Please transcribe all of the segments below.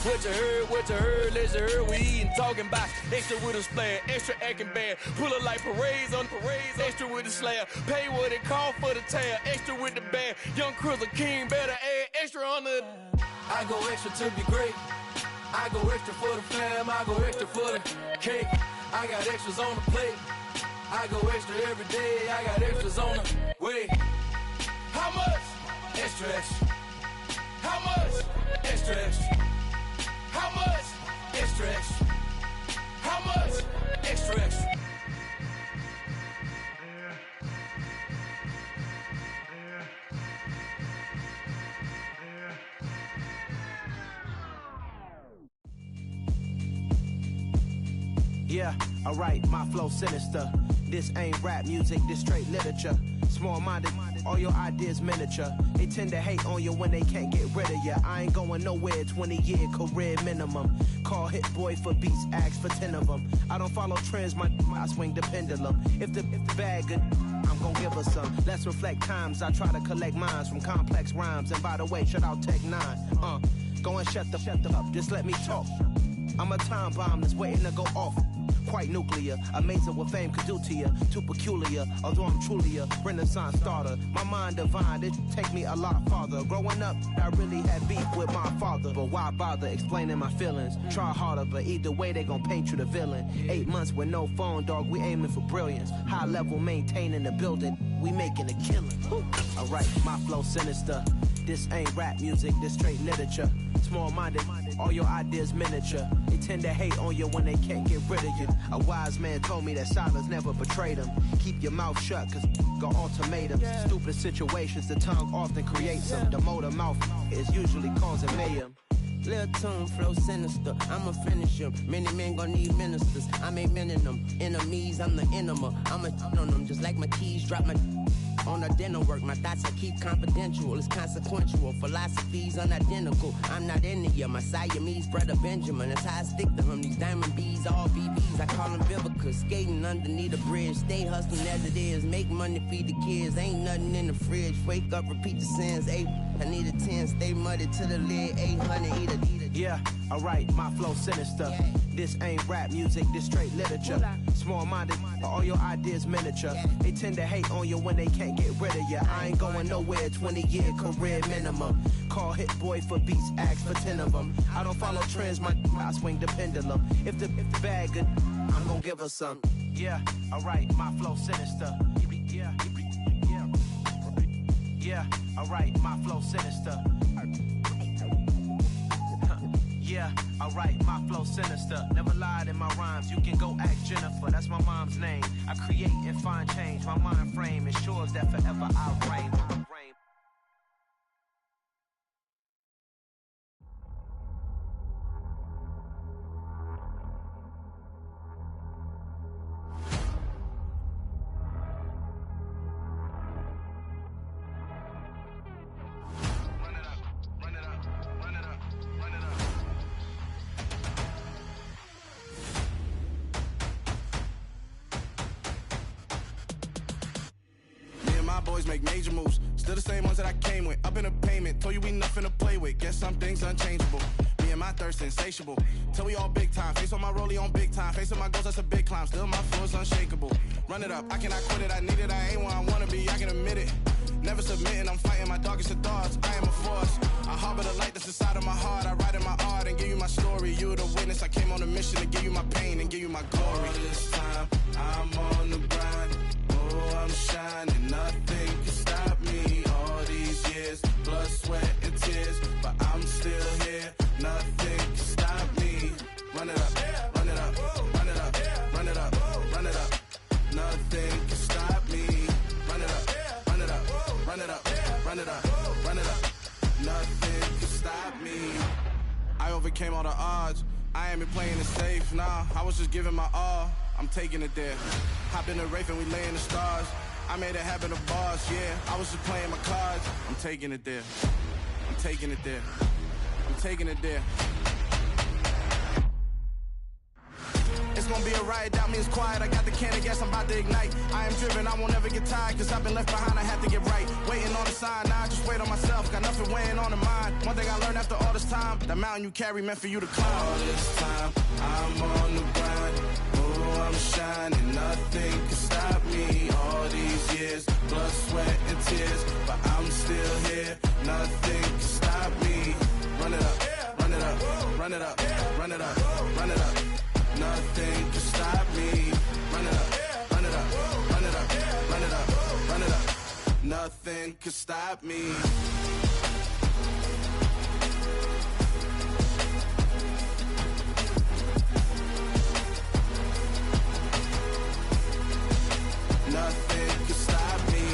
What you heard, let you heard. We eatin', talking about extra with a splash, extra acting bad. Pull it like parades on parades, extra with the slab. Pay what it cost for the tab, extra with the bag. Young Cruiser King, better add extra on the. I go extra to be great. I go extra for the fam, I go extra for the cake. I got extras on the plate. I go extra every day, I got extras on the way. How much? Extra, extra. How much? Extra, extra. How much? Extra, extra. How much? Extra, extra. Yeah, alright, my flow sinister. This ain't rap music, this straight literature. Small-minded, all your ideas miniature. They tend to hate on you when they can't get rid of you. I ain't going nowhere, 20-year career minimum. Call Hit Boy for beats, ask for 10 of them. I don't follow trends, I swing the pendulum. If the bag good, I'm gon' give her some. Let's reflect times, I try to collect minds from complex rhymes. And by the way, shout out Tech 9. Go and shut the up, just let me talk. I'm a time bomb that's waiting to go off. Quite nuclear, amazing what fame could do to you. Too peculiar, although I'm truly a renaissance starter. My mind divine, it take me a lot farther. Growing up, I really had beef with my father. But why bother explaining my feelings? Try harder, but either way they gon' paint you the villain. 8 months with no phone, dog, we aiming for brilliance. High level maintaining the building, we making a killing. Alright, my flow sinister. This ain't rap music, this straight literature. Small-minded, all your ideas miniature. They tend to hate on you when they can't get rid of you. A wise man told me that silence never betrayed him. Keep your mouth shut, cause got ultimatums. Stupid situations, the tongue often creates them. The motor mouth is usually causing mayhem. Lil' tune, flow sinister, I'ma finish him. Many men gon' need ministers, I'm aiming them. Enemies, I'm the enema. I'ma on them, just like my keys, drop my on the dinner work. My thoughts I keep confidential, it's consequential. Philosophies unidentical, I'm not into you. My Siamese brother Benjamin, that's how I stick to him. These diamond bees, all BBs, I call them Vivica. Skating underneath the bridge, stay hustling as it is. Make money, feed the kids, ain't nothing in the fridge. Wake up, repeat the sins, 8, I need a 10, stay muddy to the lid, 800, eat a. Yeah, alright, my flow sinister. This ain't rap music, this straight literature. Small-minded, all your ideas miniature. They tend to hate on you when they can't get rid of you. I ain't going nowhere, 20-year career minimum. Call Hit Boy for beats, ask for 10 of them. I don't follow trends, I swing the pendulum. If the bag good, I'm gon' give her some. Yeah, alright, my flow sinister. Yeah, alright, my flow sinister. Yeah, alright, my flow sinister. Never lied in my rhymes, you can go ask Jennifer, that's my mom's name. I create and find change, my mind frame ensures that forever I'll reign. Make major moves, still the same ones that I came with. Up in a payment, told you we nothing to play with. Guess some things unchangeable. Me and my thirst insatiable. Till we all big time. Face on my rollie on big time. Face on my goals, that's a big climb. Still my flow is unshakable. Run it up, I cannot quit it. I need it, I ain't where I wanna be. I can admit it. Never submitting, I'm fighting my darkest of thoughts. I am a force. I harbor the light that's inside of my heart. I write in my art and give you my story. You the witness. I came on a mission to give you my pain and give you my glory. All this time, I'm on the grind. Oh, I'm shining. Nothing can stop me. All these years, blood, sweat, and tears, but I'm still here. Nothing can stop me. Run it up, run it up, run it up, run it up, run it up. Nothing can stop me. Run it up, run it up, run it up, run it up, run it up. Nothing can stop me. I overcame all the odds. I ain't been playing it safe, nah. I was just giving my all. I'm taking it there. Hop in the Wraith and we lay in the stars. I made it happen to bars, yeah. I was just playing my cards. I'm taking it there. I'm taking it there. I'm taking it there. It's gonna be a riot, doubt me it's quiet. I got the can of gas, I'm about to ignite. I am driven, I won't ever get tired, cause I've been left behind, I have to get right. Waiting on a sign, now I just wait on myself, got nothing weighing on the mind. One thing I learned after all this time, the mountain you carry meant for you to climb. All this time, I'm on the grind. Oh, I'm shining, nothing can stop me. All these years, blood, sweat, and tears, but I'm still here, nothing can stop me. Run it up, run it up, run it up, run it up, run it up. Nothing can stop me. Run it up, run it up, run it up, run it up, run it up. Nothing can stop me. Nothing can stop me.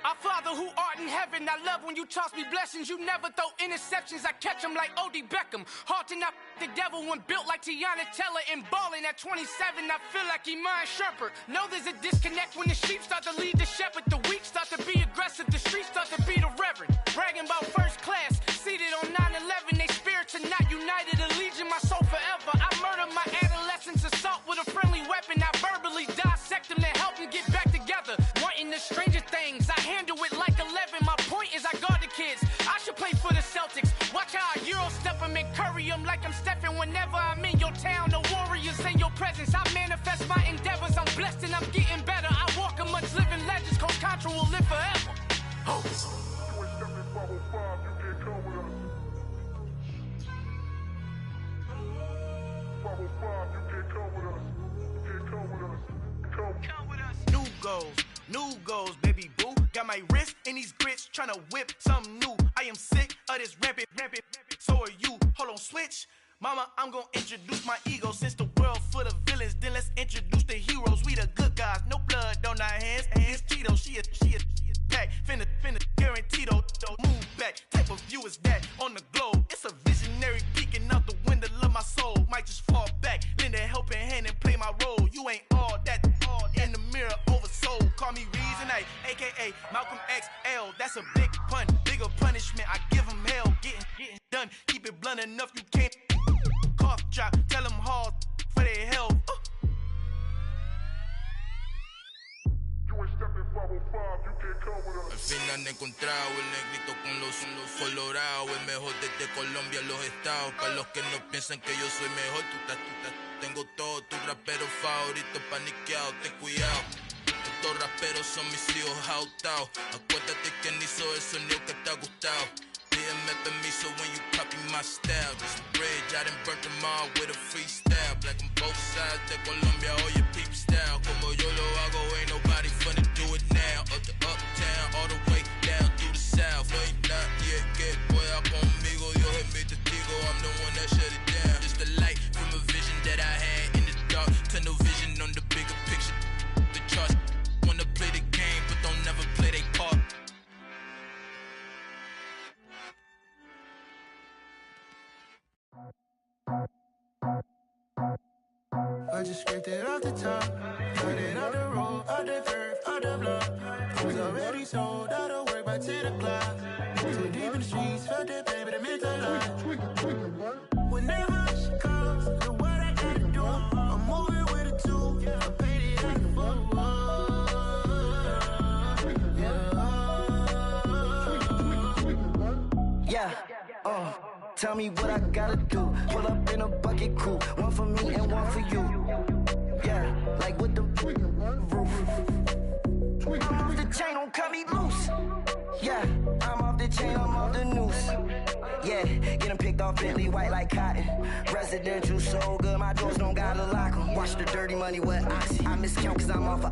Our Father who art in heaven, I love when you toss me blessings. You never throw interceptions, I catch them like O.D. Beckham. Hard to not the devil when built like Tiana Teller and balling at 27. I feel like Iman Shumpert. Know there's a disconnect when the sheep start to lead the shepherd. The weak start to be aggressive, the streets start to be the reverend. Bragging about first class, seated on 9/11. They spirits are not united, a legion, my soul forever. I murder my adolescence, assault with a friendly weapon. I verbally dissect them to help them get back together. Wanting the stranger things, I handle it like 11. My point is I guard the kids. I should play for the Celtics. Watch how I Euro step them and curry them like I'm stepping. Whenever I'm in your town, the warriors in your presence. I manifest my endeavors. I'm blessed and I'm getting better. I walk amongst living legends. Coach Contra will live forever. Oh. New goals, baby boo. Got my wrist in these grits, tryna whip something new. I am sick of this rampant. So are you. Hold on, switch. Mama, I'm gonna introduce my ego. Since the world full of villains, then let's introduce the heroes. We the good guys, no blood on our hands. Hands Tito, she a pack. Finna guarantee though. Move back. Type of view is that on the globe? It's a visionary peeking out the window of my soul. Might just fall back, lend a helping hand and play my role. You ain't all that in the mirror oversold. Call me Reason A, aka Malcolm XL. That's a big pun, bigger punishment. I give him hell, getting done. Keep it blunt enough, you can't cough drop. Tell them hard for their health. Al fin han encontrado el negrito con los colorados, el mejor desde Colombia, los estados. Para los que no piensan que yo soy mejor, tengo todo, tu rapero favorito paniqueado, ten cuidado. Estos raperos son mis hijos jautados. Acuérdate que ni hizo el sonido que te ha gustado. Pídeme permiso when you copy my style. This bridge, I done burnt them all with a freestyle. Black on both sides de Colombia, oye peep style. Como yo lo hago, ain't nobody finna do it now. Up the uptown, all the way down through the south. No hay nadie que pueda conmigo, Dios es mi testigo. I'm the one that shut it down. Just the light from a vision that I had in the dark. Tunnel vision on the bigger picture. The charts wanna play the game, but don't never play their part. I just scraped it off the top, cut it off the road, off the curve, off the block. Was already sold, out of work by 10 o'clock. Too deep in the streets, felt that pain, but it meant a lot. Whenever she calls, know what I gotta do. I'm moving with a tool, I paid it like a fool. Yeah, tell me what I gotta do. Pull up in a bucket crew, one for me and one for you. Yeah, like with the roof. I'm off the chain, don't cut me loose. Yeah, I'm off the chain, I'm off the noose. Yeah, getting picked off Bentley, white like cotton. Residential so good, my doors don't gotta lock 'em. Watch the dirty money with oxy. I miscount cause I'm off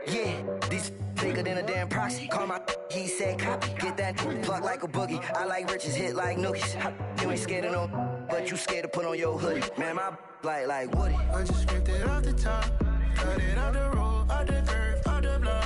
yeah, these bigger than a damn proxy. Call my he said copy. Get that plug like a boogie. I like riches, hit like nookies. You ain't scared of no, but you scared to put on your hoodie. Man, my like Woody. I just scraped it off the top, cut it off the road, off the curve, off the block.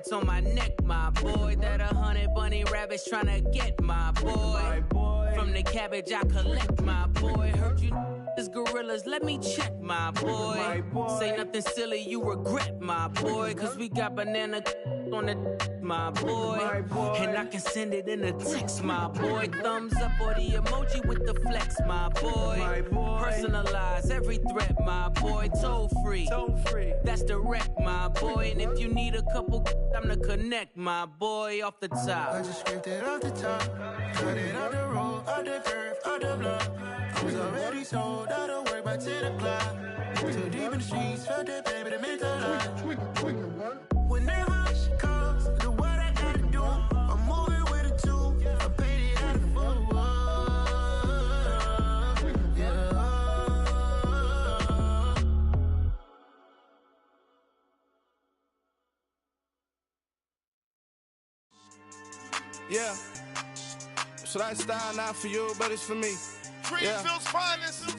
Racks on my neck, my boy. That 100 bunny rabbits tryna get my boy. From the cabbage I collect, my boy. Heard you is gorillas, let me check, my boy. Say nothing silly, you regret, my boy. Cause we got banana on the my boy. And I can send it in a text, my boy. Thumbs up or the emoji with the flex, my boy. Personalize every threat, my boy. Toll free. That's direct, my boy. And if you need a couple, I'm the connect, my boy. Off the top. I just scraped it off the top. Cut it on the road, on the curve, on the block. I was already sold, I don't work by 10 o'clock. Too deep in the streets, felt that baby, the mental lie. When that rush comes, do what I gotta do. I'm moving with a two, I'm painted out of fool. Yeah. So that style not for you, but it's for me. Greenfield's finest.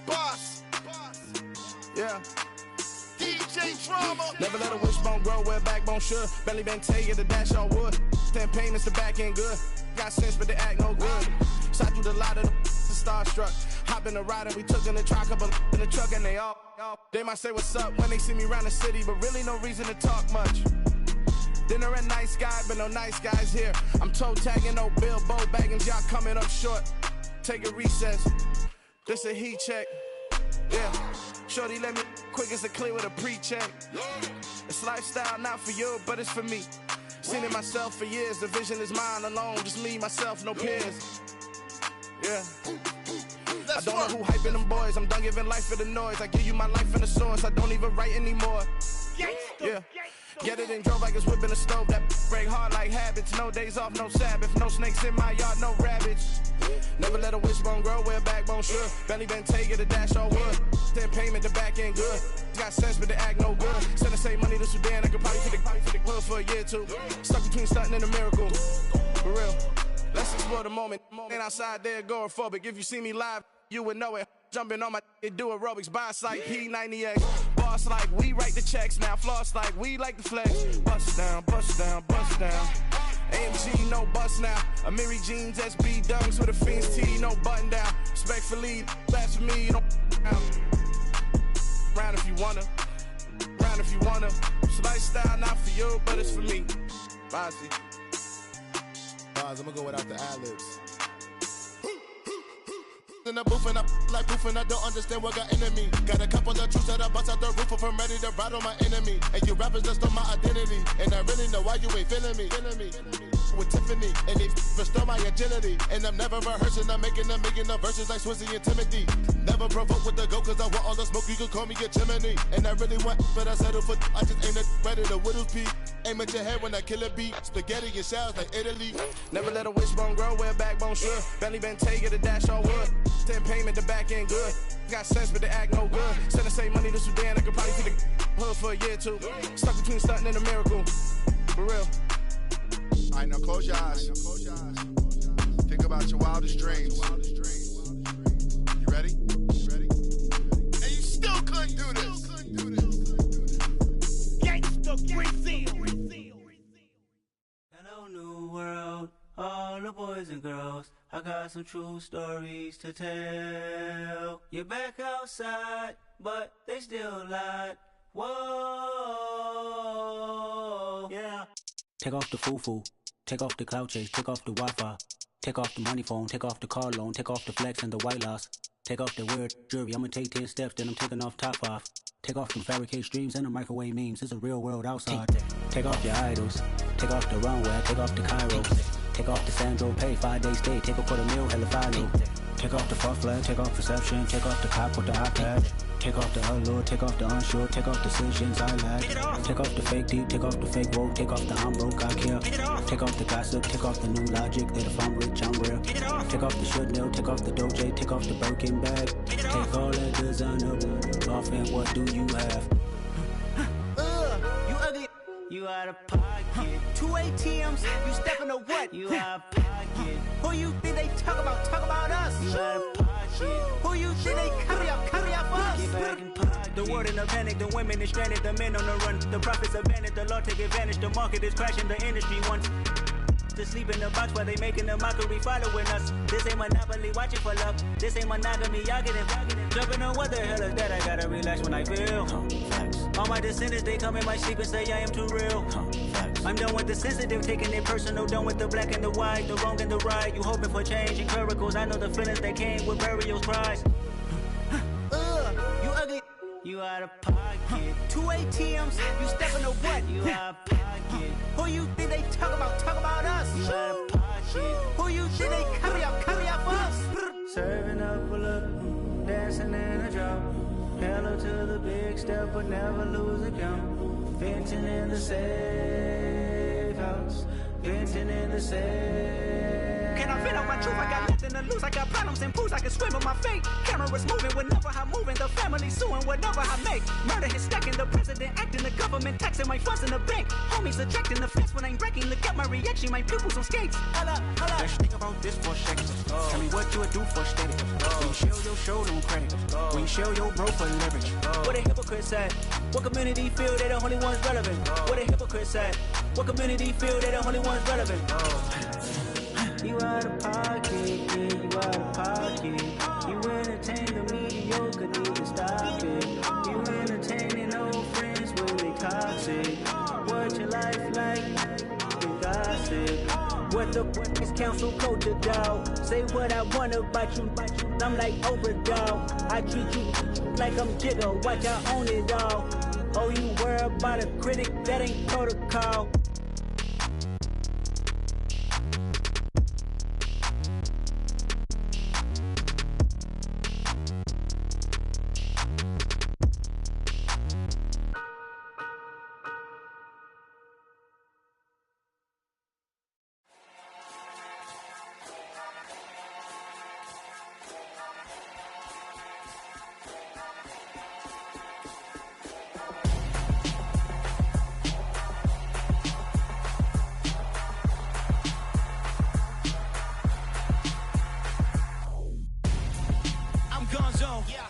Boss. Yeah. DJ Drama. Never let a wishbone grow where backbone should. Belly been taking the dash all wood. 10 payments, the back end good. Got sense, but they act no good. Shot through the lot of the starstruck. Hop in the ride and we took in the truck, couple in the truck, and they might say what's up when they see me around the city, but really no reason to talk much. Dinner and nice guy, but no nice guys here. I'm toe tagging, no Bilbo Baggins, y'all coming up short. Take a recess. This a heat check. Yeah. Shorty let me quick as a clear with a pre-check. It's lifestyle not for you, but it's for me. Seen it myself for years. The vision is mine alone. Just me, myself, no peers. Yeah. I don't know who hyping them boys. I'm done giving life for the noise. I give you my life in the source. I don't even write anymore. Yeah. Get it and drove like it's whipping a stove. That break hard like habits. No days off, no Sabbath. No snakes in my yard, no rabbits. Never let a wishbone grow where backbone should. Belly been taking the dash all wood. 10 payment, the back end good. Got sense, but they act no good. Send the same money to Sudan. I could probably take the hood for a year or two. Stuck between stunting and a miracle. For real. Let's explore the moment. Ain't outside there agoraphobic. If you see me live, you would know it. Jumping on my do aerobics, buy site P90X. Boss like we write the checks now. Floss like we like the flex. Bust down, bust down, bust down. AMG, no bust now. Amiri jeans, SB dunks with a Fiends T, no button down. Respectfully, blasphemy, don't round if you wanna. Round if you wanna. So lifestyle not for you, but it's for me. Bossy. Bars, I'm gonna go without the ad-libs. In the booth and I like proof and I don't understand what got into me. Got a couple of troops that I bust out the roof if I'm ready to ride on my enemy. And you rappers just stole my identity. And I really know why you ain't feeling me. With Tiffany, and they restore my agility. And I'm never rehearsing, I'm making a million of verses like Swizzy and Timothy. Never provoke with the go, cause I want all the smoke, you can call me a chimney. And I really want, but I settle for, I just ain't ready to Whittles Peak. Aim at your head when I kill a beat. Spaghetti and shells like Italy. Never let a wishbone grow where backbone should. Belly been taking the dash all wood. 10 payment, the back end good. Got sense, but they act no good. Send the same money to Sudan, I could probably see the hood for a year or two. Stuck between stunting and a miracle. For real. Alright, now close your eyes. Think about your wildest dreams. You ready? And you still couldn't do this. Gangsta Brazil. Hello, new world. All the boys and girls, I got some true stories to tell. You're back outside, but they still lied. Whoa, yeah. Take off the foo-foo, take off the cloud chase, take off the Wi-Fi, take off the money phone, take off the car loan, take off the flex and the white loss, take off the weird jewelry, I'ma take 10 steps, then I'm taking off top off. Take off them fabricate streams and the microwave memes, it's a real world outside. Take off your idols, take off the runway, take off the Cairo, take off the Sandro pay, 5-day stay, take a $250,000, hella follow. Take off the fuck flag, take off perception, take off the cop with the iPad. Take off the allure, take off the unsure, take off decisions I lack. Take off the fake deep, take off the fake woke, take off the I'm broke, I care. Take off the gossip, take off the new logic, that if I'm rich, I'm real. Take off the Chanel, take off the Doja, take off the Birkin bag. Take all that designer off and what do you have? You ugly. You out of pocket. 2 ATMs, you stepping to what? You out of pocket. Who you think they talk about? Talk about us. You out of pocket. Who you think they carry up for us? Get back in pocket. The world in a panic, the women is stranded, the men on the run. The profits abandoned, the law take advantage, the market is crashing, the industry wants to sleep in the box while they making a mockery following us. This ain't Monopoly, watching for love. This ain't monogamy, y'all getting jumping on what the hell is that? I gotta relax when I feel. All my descendants, they come in my sleep and say I am too real. I'm done with the sensitive, taking it personal. Done with the black and the white, the wrong and the right. You hoping for change and miracles. I know the feelings that came with burials, cries. You ugly. You out of pocket. 2 ATMs, you stepping to what? You out of pocket. Who you think they talk about us? You out of pocket. Who you think they copy up for us? Serving up a look, dancing in a drop. Hello to the big step, but never lose a count. Venting in the safe house. Venting in the safe. Can I vent on my truth? I got nothing to lose. I got problems and pools. I can swim on my fate. Cameras moving whenever I'm moving. The family suing whatever I make. Murder is stacking. The president acting. The government taxing my funds in the bank. Homies ejecting the fence when I'm breaking. Look at my reaction. My pupils on skates. Hold up. Let's think about this for a second. Tell me what you would do for steady. When you show your show no credit. When you show your bro for leverage. What a hypocrite said. What community feel they the only ones relevant? What a hypocrite said. What community feel they the only ones relevant? You out of pocket, yeah, you out of pocket. You entertain the mediocre, need to stop it. You entertaining old friends when they toxic. What your life like? You gossip. What the fuck is council culture, dog? Say what I want about you, I'm like overdog. I treat you like I'm Jigga, watch I own it all. Oh, you worry about a critic, that ain't protocol.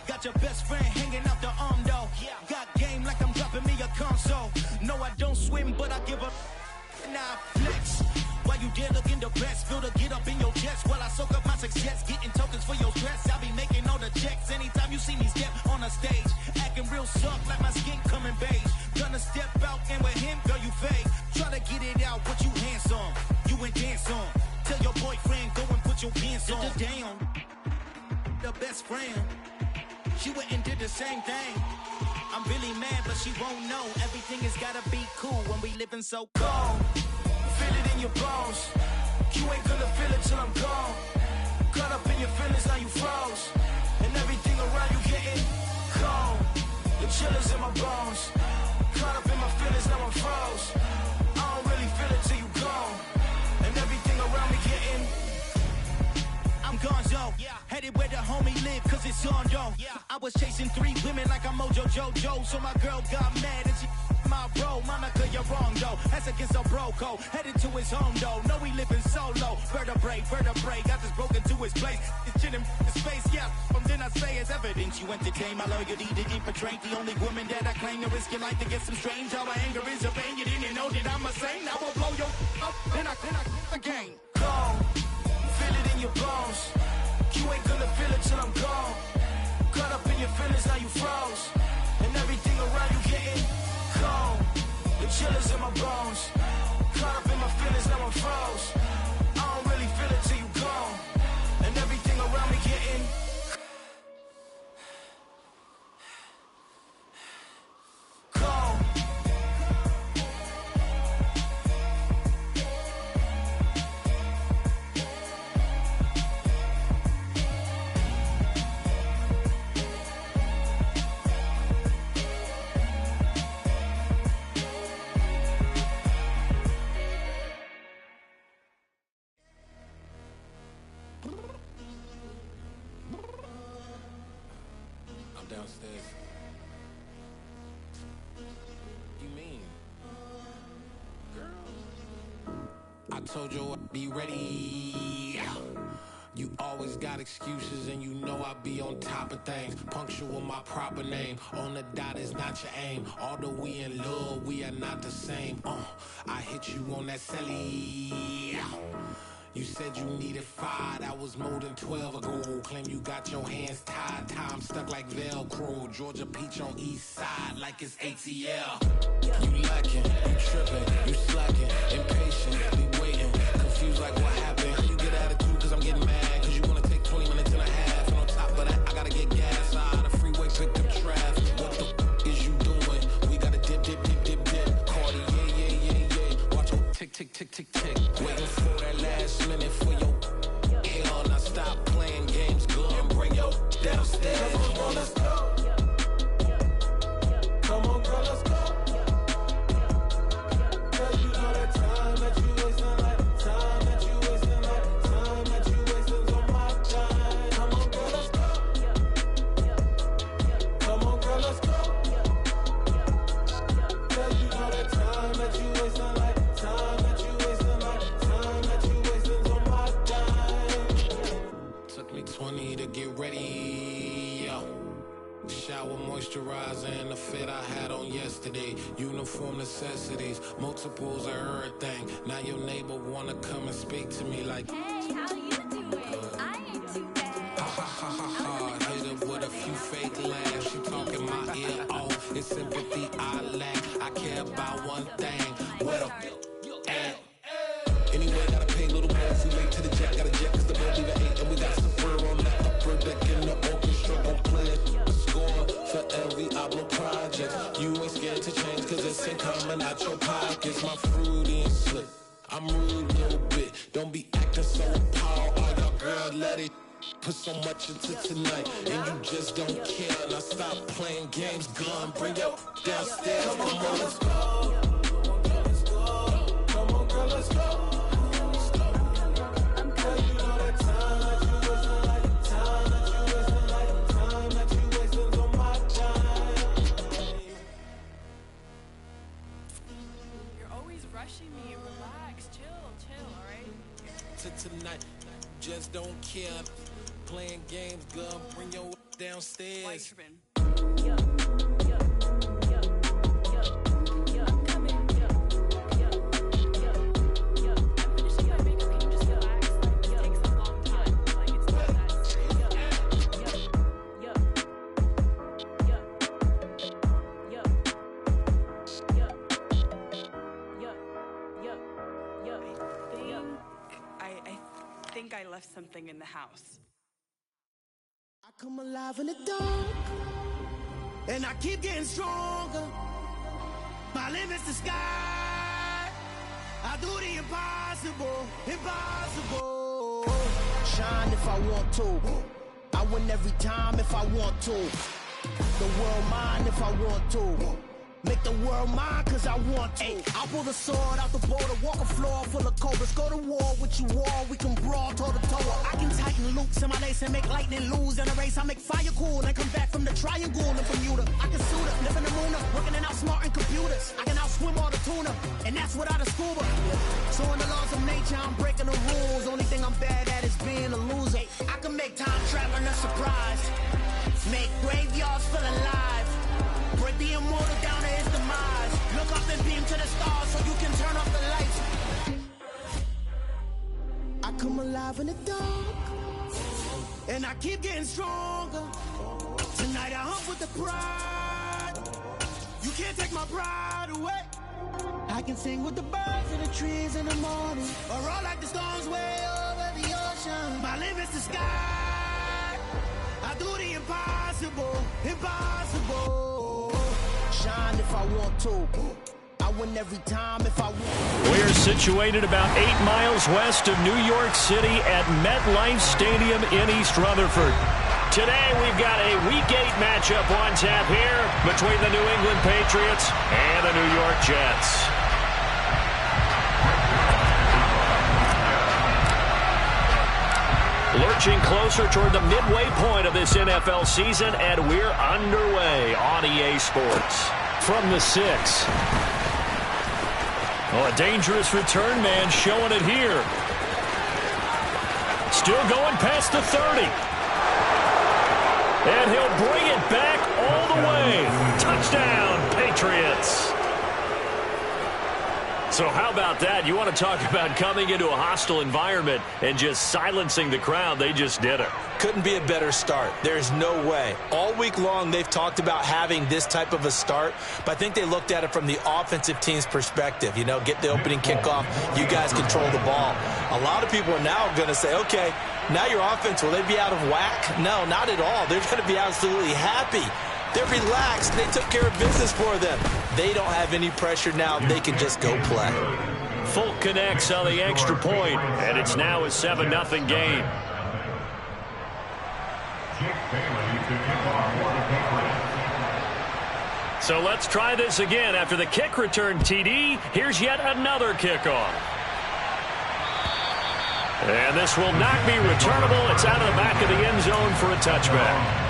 Got your best friend hanging out the arm though. Got game like I'm dropping me a console. No, I don't swim, but I give a nah flex. Why you dare look in the best? Feel the get up in your chest while I soak up my success. Getting tokens for your stress. I be making all the checks anytime you see me step on a stage. Acting real soft like my skin coming beige. Gonna step out and with him, girl, you fake. Try to get it out, but you handsome. You ain't dance on. Tell your boyfriend, go and put your pants on. Damn, the best friend. She went and did the same thing. I'm really mad, but she won't know. Everything has gotta be cool when we living so cold. Feel it in your bones. You ain't gonna feel it till I'm gone. Caught up in your feelings, now you froze. And everything around you getting cold. The chillers in my bones. Caught up in my feelings, now I'm froze. I don't really feel it till you gone. And everything around me getting I'm gonzo, headed where the homie live, cause it's on though. I was chasing 3 women like I'm Mojo Jojo, so my girl got mad and she my bro. Monica, you're wrong though, that's against a bro code. Headed to his home though, no we living solo. Vertebrae, got this broken to his place. It's chillin' his face, from then I say it's evidence. You entertain my loyalty to infiltrate. The only woman that I claim to risk your life to get some strange. How my anger is a pain, you didn't know that I'm a saint. I will blow your up, then I again. Go. Feel it in your bones. You ain't gonna feel it till I'm gone. Caught up in your feelings, now you froze. And everything around you getting cold. The chillers in my bones. Caught up in my feelings, now I'm froze. I don't really feel it till you gone. And everything around me getting cold. Downstairs. You mean? Girl, I told you I'd be ready. You always got excuses and you know I be on top of things. Punctual my proper name. On the dot is not your aim. Although we in love, we are not the same. I hit you on that celly. You said you needed 5, that was more than 12 ago. Claim you got your hands tied, time stuck like Velcro. Georgia Peach on east side like it's ATL. You lacking, you tripping, you slacking, impatient, be waiting, confused like what happened. How you get attitude cause I'm getting mad, cause you wanna take 20 minutes and a half. And on top of that, I gotta get gas out of the freeway, picked up traffic. What the is you doing? We gotta dip. Cardi, yeah. Watch your tick. Waiting for that last minute for your hell. Now stop playing games, go and bring your downstairs. Come on, let's go. Come on, girl, let's go. Cause you know that time that you wasting, like time that you wasting, like time that you wasting on my time. Come on, girl, let's go. Come on, girl, let's go. Cause you know that time that you wasting, like time that you wasting, like time that you wasting on my time. Took me 20 to get ready, yo. Shower, moisturizer, and the fit I had on yesterday. Uniform necessities, multiples of everything. Now your neighbor wanna come and speak to me like, hey, how you doing? I ain't too bad. Ha. Hit her with a few fake laughs. She talking my ear off. It's sympathy I lack. I care about one thing. What up? Anyway, gotta pay a little more if we late to the jet. Gotta jet cause the boat leave at 8. And we got some fur on the upper deck in the orchestra. Gon' play a score for every Ablo project. You ain't scared to change cause it's in coming out your pockets. My fruity and slick, I'm rude a little bit. Don't be acting so appalled. All y'all girl, let it put so much into tonight. And you just don't care. Now stop playing games, gun, bring your downstairs. Come on, let's go. Come on, girl, let's go. Me, relax, chill, alright? Tonight, just don't care. Playing games, girl, bring your downstairs. Why tripping? I left something in the house. I come alive in the dark, and I keep getting stronger. My limit's the sky. I do the impossible. Shine if I want to. I win every time if I want to. The world mine if I want to. Make the world mine cause I want to. Ay, I'll pull the sword out the border, walk a floor full of cobras. Go to war with you all, we can brawl toe to toe. I can tighten loops in my lace and make lightning lose in a race. I make fire cool and come back from the triangle in Bermuda. I can suit up, live in the moon up, working and outsmarting computers. I can outswim all the tuna, and that's without a scuba. So in the laws of nature, I'm breaking the rules. Only thing I'm bad at is being a loser. I can make time traveling a surprise, make graveyards feel alive. Break the immortal down to his demise. Look up and beam to the stars so you can turn off the lights. I come alive in the dark, and I keep getting stronger. Tonight I hunt with the pride. You can't take my pride away. I can sing with the birds and the trees in the morning, or roll like the storms way over the ocean. My limit's the sky. I do the impossible. Shine if I want to. I win every time if I want. We're situated about 8 miles west of New York City at MetLife Stadium in East Rutherford. Today we've got a Week 8 matchup on tap here between the New England Patriots and the New York Jets. Lurching closer toward the midway point of this NFL season, and we're underway on EA Sports. From the 6. Oh, a dangerous return man showing it here. Still going past the 30. And he'll bring it back all the way. Touchdown, Patriots. So how about that? You want to talk about coming into a hostile environment and just silencing the crowd. They just did it. Couldn't be a better start. There's no way. All week long, they've talked about having this type of a start, but I think they looked at it from the offensive team's perspective. You know, get the opening kickoff. You guys control the ball. A lot of people are now going to say, okay, now your offense, will they be out of whack? No, not at all. They're going to be absolutely happy. They're relaxed. They took care of business for them. They don't have any pressure now. They can just go play. Folk connects on the extra point, and it's now a 7-0 game. So let's try this again. After the kick return TD, here's yet another kickoff. And this will not be returnable. It's out of the back of the end zone for a touchback.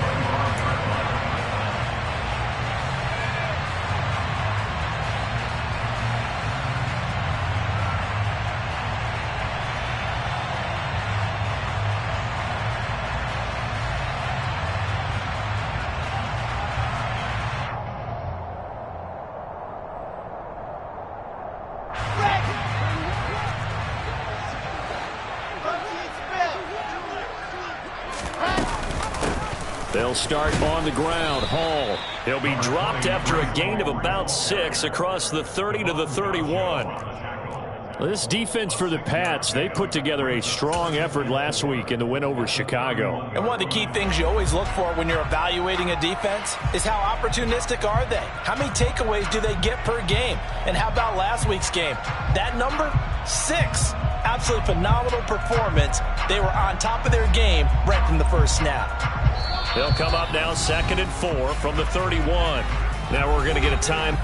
They'll start on the ground. Hall. He'll be dropped after a gain of about 6 across the 30 to the 31. This defense for the Pats, they put together a strong effort last week in the win over Chicago. And one of the key things you always look for when you're evaluating a defense is how opportunistic are they? How many takeaways do they get per game? And how about last week's game? That number? 6. Absolutely phenomenal performance. They were on top of their game right from the first snap. They'll come up now 2nd and 4 from the 31. Now we're going to get a time.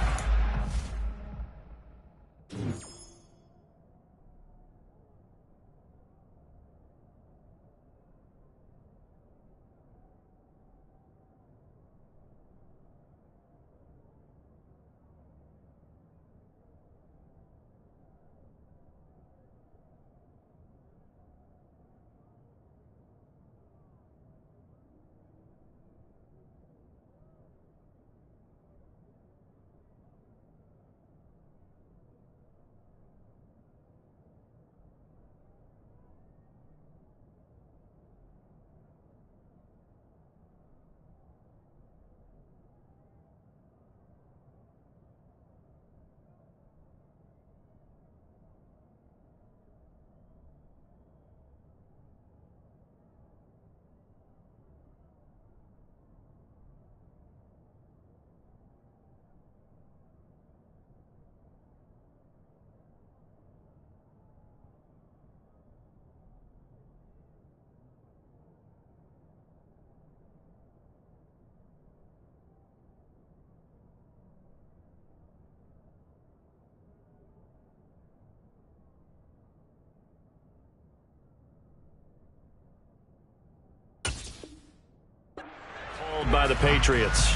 By the Patriots.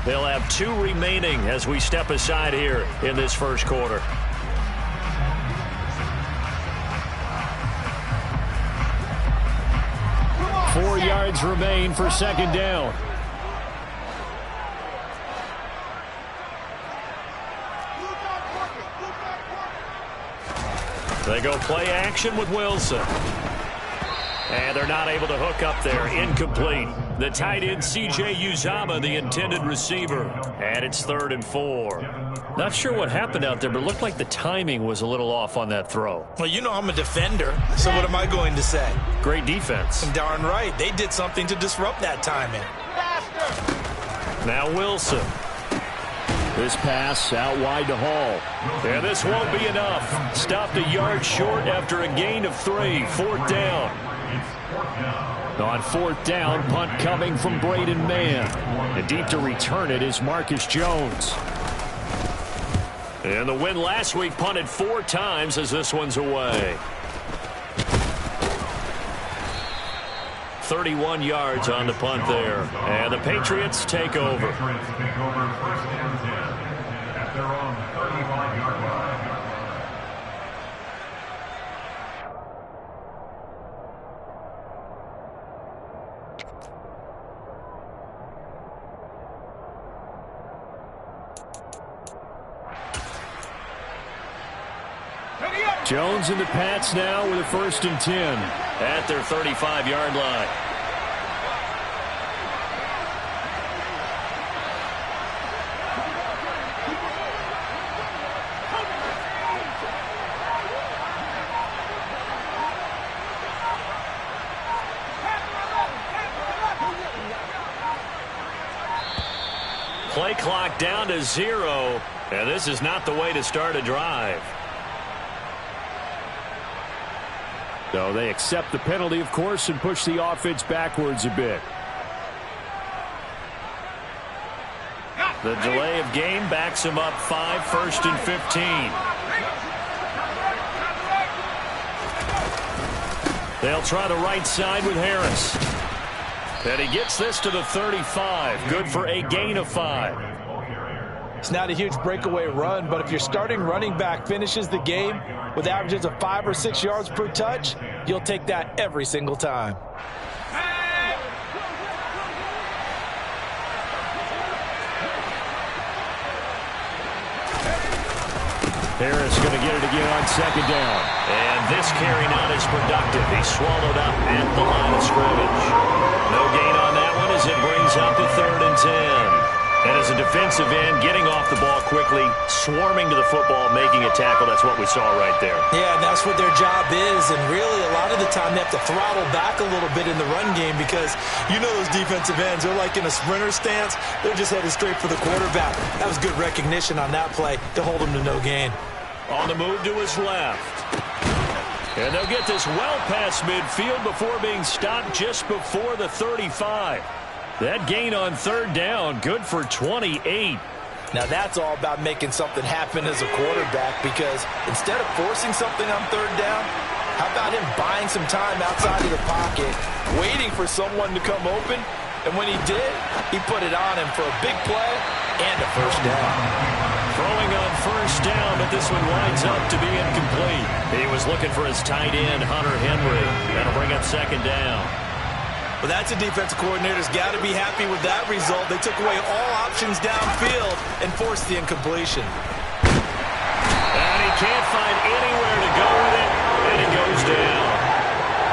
They'll have 2 remaining as we step aside here in this first quarter. Four yards remain for 2nd down. They go play action with Wilson. And they're not able to hook up there. Incomplete. The tight end, C.J. Uzama, the intended receiver. And it's 3rd and 4. Not sure what happened out there, but it looked like the timing was a little off on that throw. Well, you know I'm a defender, so what am I going to say? Great defense. Darn right. They did something to disrupt that timing. Now Wilson. This pass out wide to Hall. And this won't be enough. Stopped a yard short after a gain of 3. 4th down. On 4th down, punt coming from Braden Mann. And deep to return it is Marcus Jones. And the win last week punted 4 times as this one's away. 31 yards on the punt there. And the Patriots take over. They're on the 35-yard line. Jones and the Pats now with a 1st and 10 at their 35-yard line. Play clock down to 0, and this is not the way to start a drive. So they accept the penalty, of course, and push the offense backwards a bit. The delay of game backs them up 5, 1st and 15. They'll try the right side with Harris. And he gets this to the 35. Good for a gain of 5. It's not a huge breakaway run, but if your starting running back finishes the game with averages of 5 or 6 yards per touch, you'll take that every single time. Harris going to get it again on 2nd down. And this carry not as productive. He's swallowed up at the line of scrimmage. No gain on that one as it brings up a 3rd and 10. And as a defensive end, getting off the ball quickly, swarming to the football, making a tackle. That's what we saw right there. Yeah, and that's what their job is. And really, a lot of the time, they have to throttle back a little bit in the run game because you know those defensive ends, they're like in a sprinter stance. They're just headed straight for the quarterback. That was good recognition on that play to hold him to no gain. On the move to his left. And they'll get this well past midfield before being stopped just before the 35. That gain on 3rd down, good for 28. Now that's all about making something happen as a quarterback, because instead of forcing something on 3rd down, how about him buying some time outside of the pocket, waiting for someone to come open, and when he did, he put it on him for a big play and a 1st down. Throwing on 1st down, but this one winds up to be incomplete. He was looking for his tight end, Hunter Henry. That'll bring up 2nd down. Well, that's a defensive coordinator's got to be happy with that result. They took away all options downfield and forced the incompletion. And he can't find anywhere to go with it, and he goes down.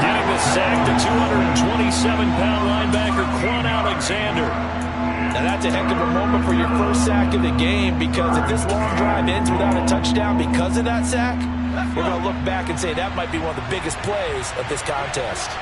Getting the sack to 227-pound linebacker Quan Alexander. Now that's a heck of a moment for your first sack of the game, because if this long drive ends without a touchdown because of that sack, we're going to look back and say that might be one of the biggest plays of this contest.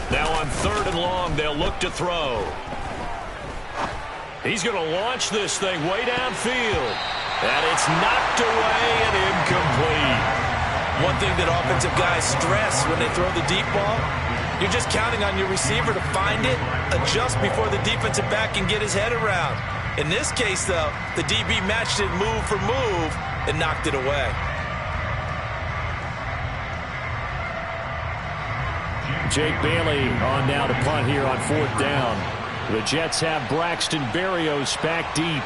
Now on 3rd and long, they'll look to throw. He's going to launch this thing way downfield. And it's knocked away and incomplete. One thing that offensive guys stress when they throw the deep ball, you're just counting on your receiver to find it, adjust before the defensive back can get his head around. In this case, though, the DB matched it move for move and knocked it away. Jake Bailey on now to punt here on 4th down. The Jets have Braxton Berrios back deep.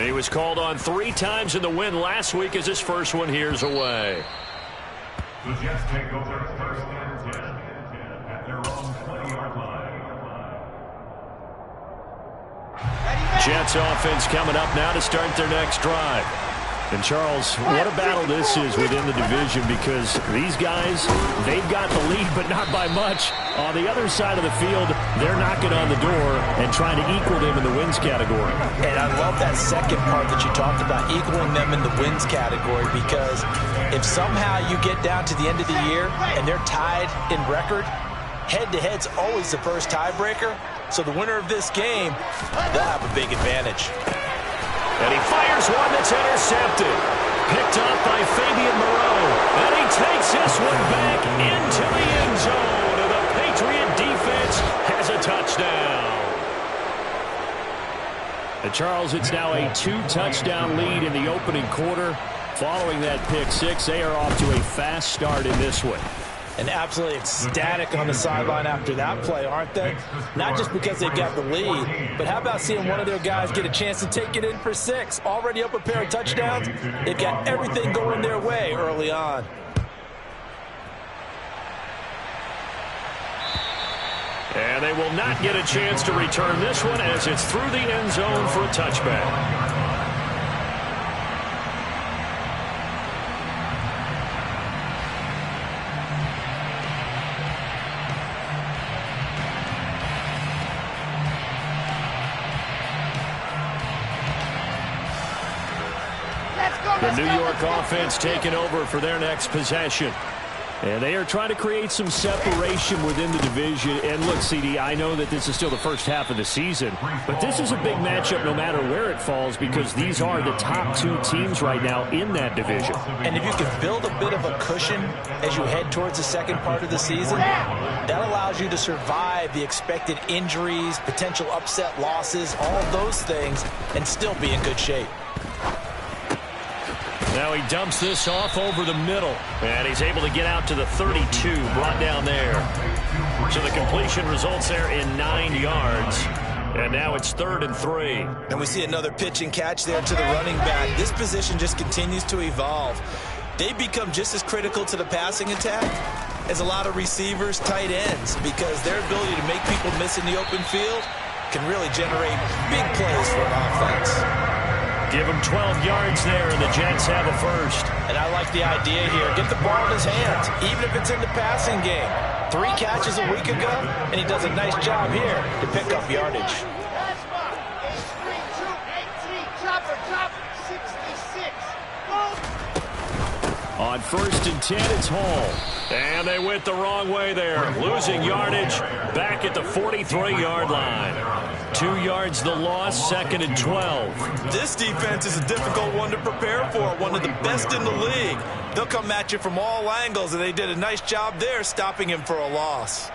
He was called on 3 times in the win last week as his first one here's away. The Jets take over 1st and 10 at their own 20-yard line. Jets offense coming up now to start their next drive. And Charles, what a battle this is within the division, because these guys, they've got the lead, but not by much. On the other side of the field, they're knocking on the door and trying to equal them in the wins category. And I love that second part that you talked about, equaling them in the wins category, because if somehow you get down to the end of the year and they're tied in record, head-to-head's always the first tiebreaker. So the winner of this game, they'll have a big advantage. And he fires one that's intercepted. Picked up by Fabian Moreau. And he takes this one back into the end zone. And the Patriot defense has a touchdown. And Charles, it's now a 2-touchdown lead in the opening quarter. Following that pick six, they are off to a fast start in this one. And absolutely ecstatic on the sideline after that play, aren't they? Not just because they've got the lead, but how about seeing one of their guys get a chance to take it in for 6? Already up a pair of touchdowns. They've got everything going their way early on. And they will not get a chance to return this one as it's through the end zone for a touchback. The New York offense taking over for their next possession. And they are trying to create some separation within the division. And look, CD, I know that this is still the first half of the season, but this is a big matchup no matter where it falls because these are the top 2 teams right now in that division. And if you can build a bit of a cushion as you head towards the second part of the season, that allows you to survive the expected injuries, potential upset losses, all of those things, and still be in good shape. Now he dumps this off over the middle, and he's able to get out to the 32, brought down there. So the completion results there in 9 yards, and now it's 3rd and 3. And we see another pitch and catch there to the running back. This position just continues to evolve. They become just as critical to the passing attack as a lot of receivers, tight ends, because their ability to make people miss in the open field can really generate big plays for an offense. Give him 12 yards there, and the Jets have a first. And I like the idea here. Get the ball in his hands, even if it's in the passing game. 3 catches a week ago, and he does a nice job here to pick up yardage. On 1st and 10, it's Hall. And they went the wrong way there. Losing yardage back at the 43-yard line. 2 yards the loss, 2nd and 12. This defense is a difficult one to prepare for, one of the best in the league. They'll come at you from all angles, and they did a nice job there stopping him for a loss.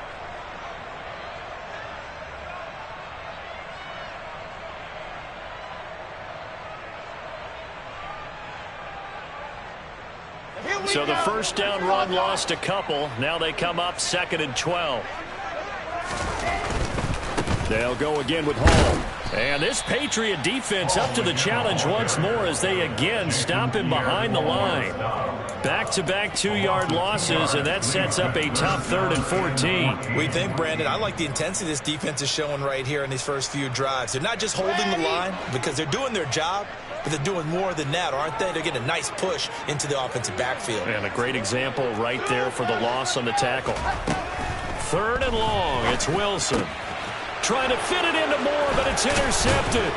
So the first down run lost a couple. Now they come up 2nd and 12. They'll go again with Hall. And this Patriot defense up to the challenge once more as they again stop him behind the line. Back-to-back 2-yard losses, and that sets up a tough 3rd and 14. We think, Brandon, I like the intensity this defense is showing right here in these first few drives. They're not just holding the line because they're doing their job, but they're doing more than that, aren't they? They're getting a nice push into the offensive backfield. And a great example right there for the loss on the tackle. 3rd and long, it's Wilson. Trying to fit it into Moore, but it's intercepted.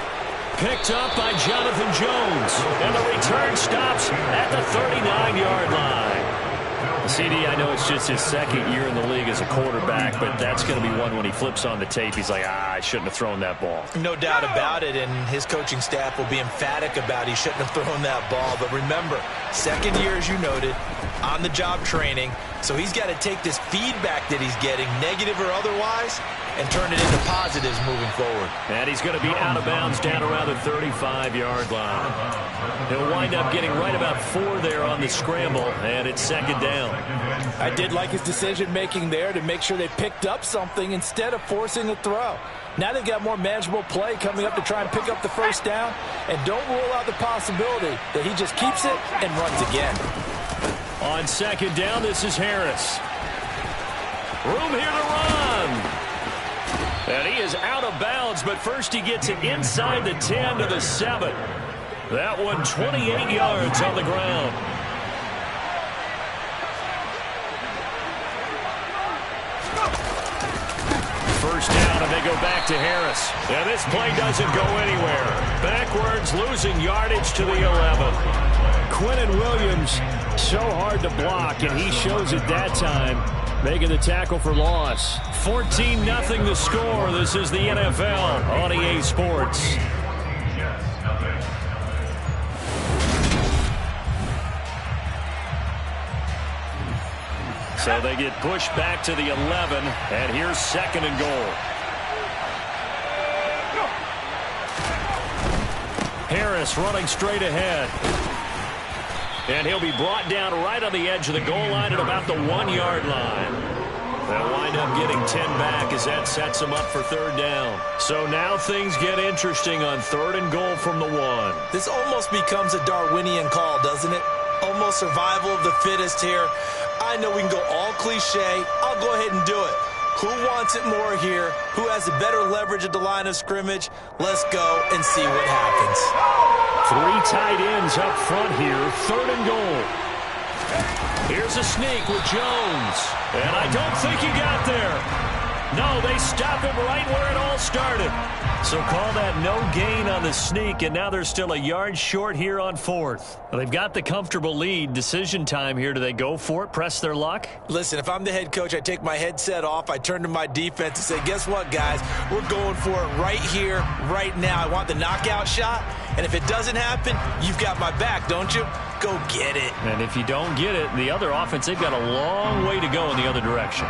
Picked up by Jonathan Jones. And the return stops at the 39-yard line. CD, I know it's just his 2nd year in the league as a quarterback, but that's going to be one when he flips on the tape. He's like, I shouldn't have thrown that ball. No doubt about it, and his coaching staff will be emphatic about he shouldn't have thrown that ball. But remember, 2nd year, as you noted, on-the-job training. So he's got to take this feedback that he's getting, negative or otherwise, and turn it into positives moving forward. And he's going to be out of bounds down around the 35-yard line. He'll wind up getting right about 4 there on the scramble, and it's 2nd down. I did like his decision-making there to make sure they picked up something instead of forcing a throw. Now they've got more manageable play coming up to try and pick up the first down, and don't rule out the possibility that he just keeps it and runs again. On 2nd down, this is Harris. Room here to run. And he is out of bounds, but first he gets it inside the 10 to the 7. That one 28 yards on the ground. First down, and they go back to Harris. And this play doesn't go anywhere. Backwards, losing yardage to the 11. Quinnen Williams, so hard to block, and he shows it that time, making the tackle for loss. 14-0 the score. This is the NFL on EA Sports. So they get pushed back to the 11, and here's 2nd and goal. Harris running straight ahead. And he'll be brought down right on the edge of the goal line at about the 1-yard line. They'll wind up getting 10 back as that sets them up for third down. So now things get interesting on 3rd and goal from the 1. This almost becomes a Darwinian call, doesn't it? Almost survival of the fittest here. I know we can go all cliche. I'll go ahead and do it. Who wants it more here? Who has the better leverage at the line of scrimmage? Let's go and see what happens. 3 tight ends up front here, 3rd and goal. Here's a sneak with Jones. And I don't think he got there. No, they stop him right where it all started. So call that no gain on the sneak, and now they're still a yard short here on 4th. Well, they've got the comfortable lead. Decision time here. Do they go for it, press their luck? Listen, if I'm the head coach, I take my headset off. I turn to my defense and say, guess what, guys? We're going for it right here, right now. I want the knockout shot, and if it doesn't happen, you've got my back, don't you? Go get it. And if you don't get it, the other offense, they've got a long way to go in the other direction.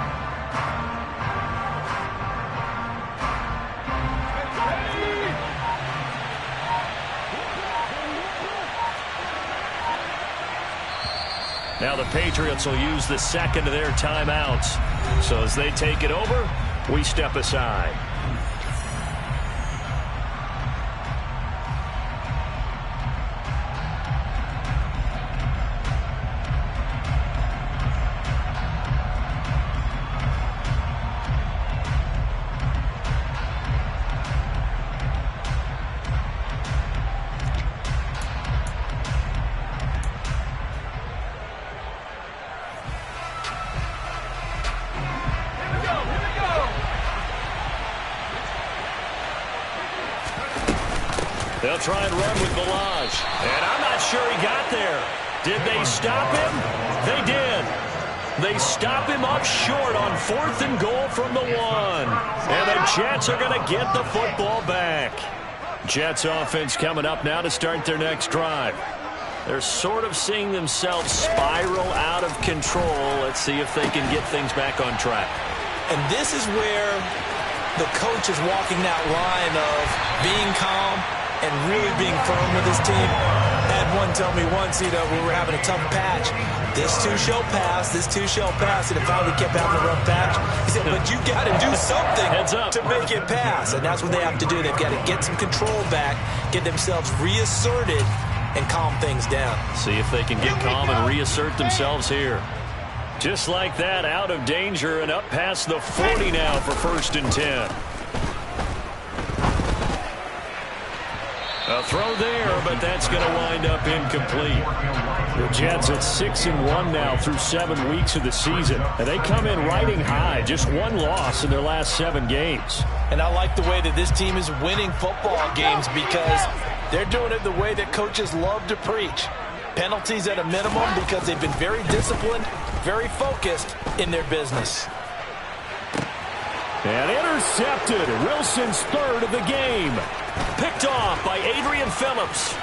Now the Patriots will use the second of their timeouts. So as they take it over, we step aside. They'll try and run with Balaj. And I'm not sure he got there. Did they stop him? They did. They stop him up short on 4th and goal from the 1. And the Jets are going to get the football back. Jets offense coming up now to start their next drive. They're sort of seeing themselves spiral out of control. Let's see if they can get things back on track. And this is where the coach is walking that line of being calm and really being firm with his team. I had one tell me once, when we were having a tough patch, this too shall pass, this too shall pass, and it finally kept having a rough patch. He said, but you got to do something to make it pass, and that's what they have to do. They've got to get some control back, get themselves reasserted, and calm things down. See if they can get calm and reassert themselves here. Just like that, out of danger and up past the 40 now for 1st and 10. A throw there, but that's going to wind up incomplete. The Jets at 6-1 now through 7 weeks of the season. And they come in riding high, just 1 loss in their last 7 games. And I like the way that this team is winning football games because they're doing it the way that coaches love to preach. Penalties at a minimum because they've been very disciplined, very focused in their business. And intercepted. Wilson's 3rd of the game. Picked off by Adrian Phillips.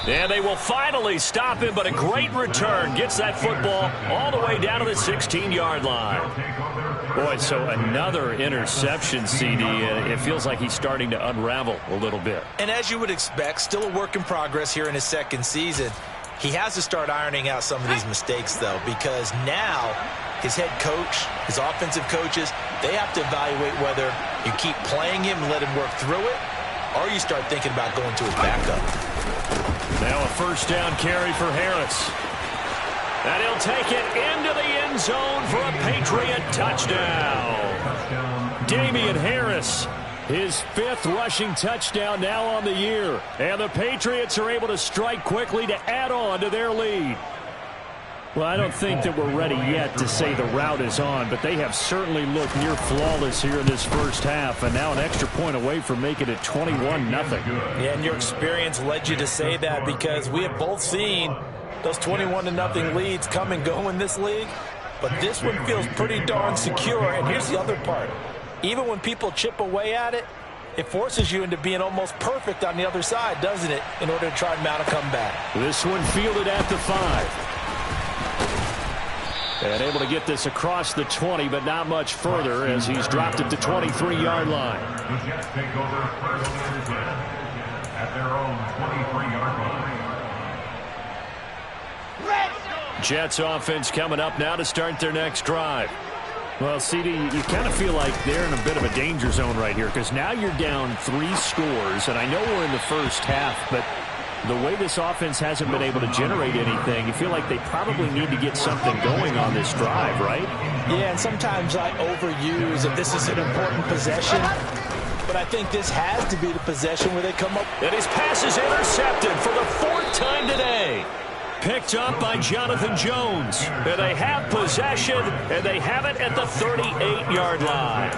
And they will finally stop him, but a great return. Gets that football all the way down to the 16-yard line. Boy, so another interception, CD. It feels like he's starting to unravel a little bit. And as you would expect, still a work in progress here in his 2nd season. He has to start ironing out some of these mistakes, though, because now his head coach, his offensive coaches, they have to evaluate whether you keep playing him and let him work through it, or you start thinking about going to his backup. Now a 1st down carry for Harris. And he'll take it into the end zone for a Patriot touchdown. Damian Harris, his 5th rushing touchdown now on the year. And the Patriots are able to strike quickly to add on to their lead. Well, I don't think that we're ready yet to say the route is on, but they have certainly looked near flawless here in this 1st half, and now an extra point away from making it 21-0. Yeah, and your experience led you to say that because we have both seen those 21-0 leads come and go in this league, but this one feels pretty darn secure. And here's the other part. Even when people chip away at it, it forces you into being almost perfect on the other side, doesn't it, in order to try and mount a comeback. This one fielded at the 5. And able to get this across the 20, but not much further as he's dropped it to 23-yard line. The Jets take over first and 10 at their own 23-yard line. Jets offense coming up now to start their next drive. Well, CD, you kind of feel like they're in a bit of a danger zone right here because now you're down 3 scores, and I know we're in the first half, but the way this offense hasn't been able to generate anything, you feel like they probably need to get something going on this drive, right? Yeah, and sometimes I overuse if this is an important possession, but I think this has to be the possession where they come up. And his pass is intercepted for the 4th time today. Picked up by Jonathan Jones. And they have possession, and they have it at the 38-yard line.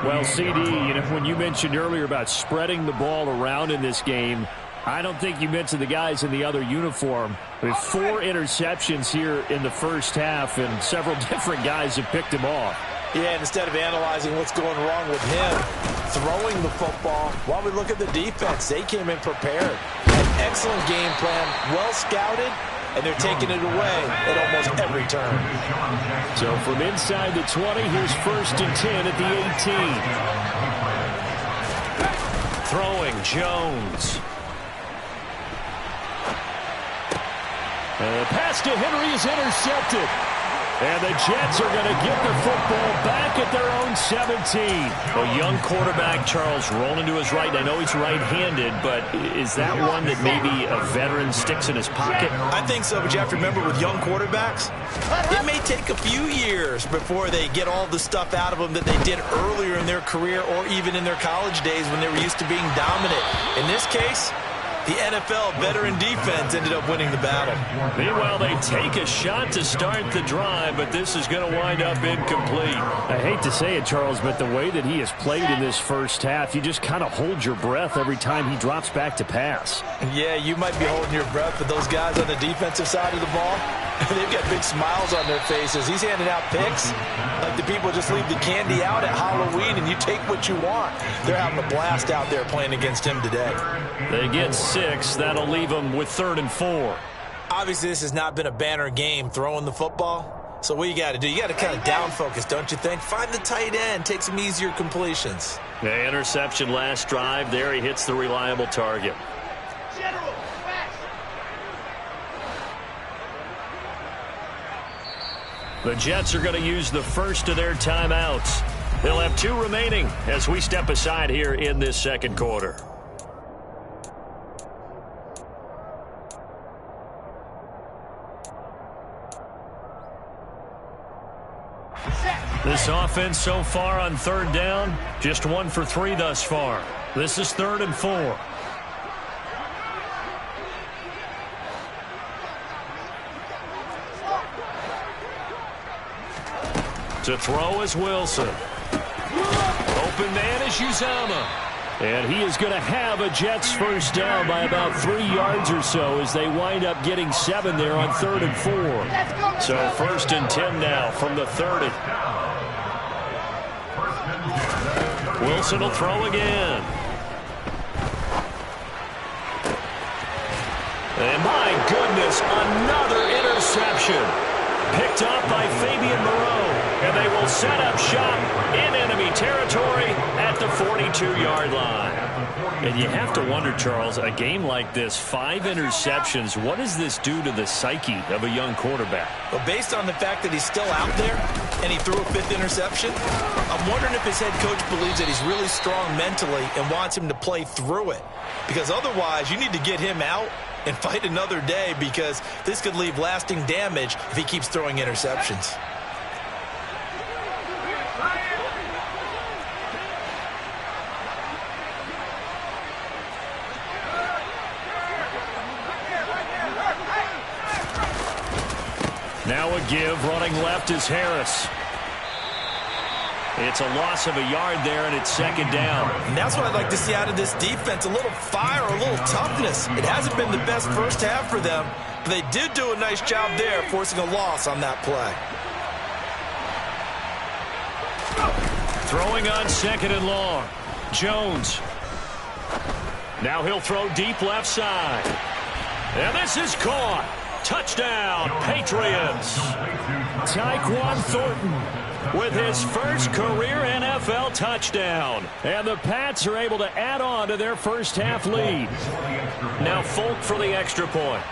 Well, CD, you know, when you mentioned earlier about spreading the ball around in this game, I don't think you mentioned the guys in the other uniform. With 4 interceptions here in the first half, and several different guys have picked him off. Yeah, and instead of analyzing what's going wrong with him, throwing the football, while we look at the defense, they came in prepared. An excellent game plan, well scouted, and they're taking it away at almost every turn. So from inside the 20, here's 1st and 10 at the 18. Throwing, Jones. And the pass to Henry is intercepted. And the Jets are going to get the football back at their own 17. A young quarterback, Charles, rolling to his right. I know he's right-handed, but is that one that maybe a veteran sticks in his pocket? I think so, but you have to remember with young quarterbacks, it may take a few years before they get all the stuff out of them that they did earlier in their career or even in their college days when they were used to being dominant. In this case, the NFL veteran defense ended up winning the battle. Meanwhile, they take a shot to start the drive, but this is going to wind up incomplete. I hate to say it, Charles, but the way that he has played in this first half, you just kind of hold your breath every time he drops back to pass. Yeah, you might be holding your breath, but those guys on the defensive side of the ball, they've got big smiles on their faces. He's handing out picks like the people just leave the candy out at Halloween and you take what you want. They're having a blast out there playing against him today. They get 6. That'll leave them with 3rd and 4. Obviously, this has not been a banner game throwing the football. So what you got to do, you got to kind of down focus, don't you think? Find the tight end, take some easier completions. The interception last drive. There he hits the reliable target. The Jets are going to use the first of their timeouts. They'll have 2 remaining as we step aside here in this second quarter. This offense so far on 3rd down, just 1 for 3 thus far. This is 3rd and 4. To throw is Wilson. Open man is Uzama. And he is going to have a Jets first down by about 3 yards or so as they wind up getting 7 there on 3rd and 4. So 1st and 10 now from the 30. Wilson will throw again. And my goodness, another interception. Picked up by Fabian Moreau. And they will set up shop in enemy territory at the 42-yard line. And you have to wonder, Charles, a game like this, 5 interceptions, what does this do to the psyche of a young quarterback? Well, based on the fact that he's still out there and he threw a 5th interception, I'm wondering if his head coach believes that he's really strong mentally and wants him to play through it. Because otherwise, you need to get him out and fight another day because this could leave lasting damage if he keeps throwing interceptions. Now a give, running left is Harris. It's a loss of a yard there, and it's 2nd down. And that's what I'd like to see out of this defense, a little fire, a little toughness. It hasn't been the best first half for them, but they did do a nice job there, forcing a loss on that play. Throwing on 2nd and long. Jones. Now he'll throw deep left side. And this is caught. Touchdown, Patriots. Tyquan Thornton with his first career NFL touchdown. And the Pats are able to add on to their first half lead. Now Folk for the extra point.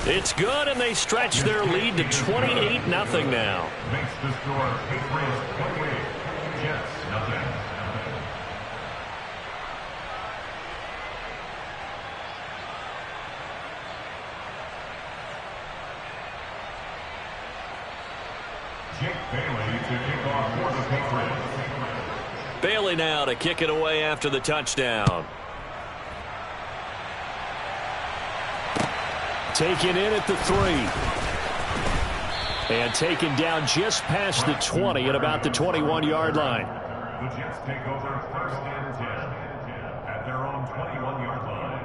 It's good, and they stretch their lead to 28-0 now. Makes the score Patriots 28, Jets nothing. Jake Bailey to kick off for the Patriots. Bailey now to kick it away after the touchdown. Taken in at the 3. And taken down just past the 20 at about the 21-yard line. The Jets take over 1st and 10 at their own 21-yard line.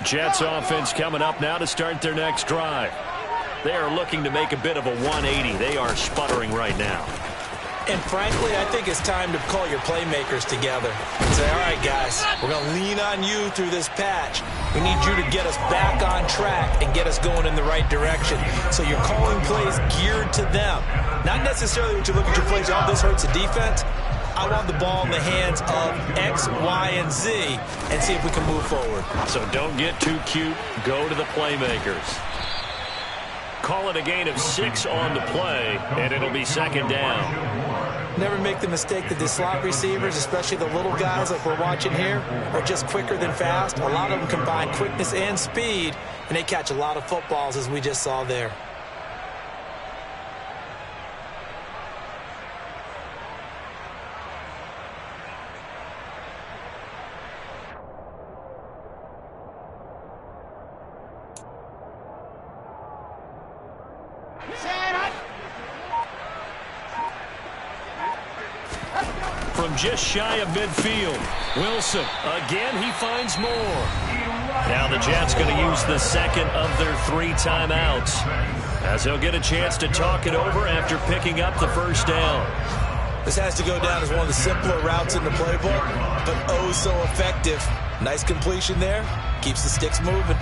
Jets offense coming up now to start their next drive. They are looking to make a bit of a 180. They are sputtering right now. And frankly, I think it's time to call your playmakers together and say, all right, guys, we're going to lean on you through this patch. We need you to get us back on track and get us going in the right direction. So you're calling plays geared to them. Not necessarily what you look at your plays, oh, this hurts the defense. I want the ball in the hands of X, Y, and Z and see if we can move forward. So don't get too cute. Go to the playmakers. Call it a gain of 6 on the play, and it'll be 2nd down. Never make the mistake that the slot receivers, especially the little guys like we're watching here, are just quicker than fast. A lot of them combine quickness and speed, and they catch a lot of footballs, as we just saw there. From just shy of midfield, Wilson, again, he finds more. Now the Jets going to use the second of their 3 timeouts, as he'll get a chance to talk it over after picking up the first down. This has to go down as one of the simpler routes in the playbook, but oh so effective. Nice completion there. Keeps the sticks moving.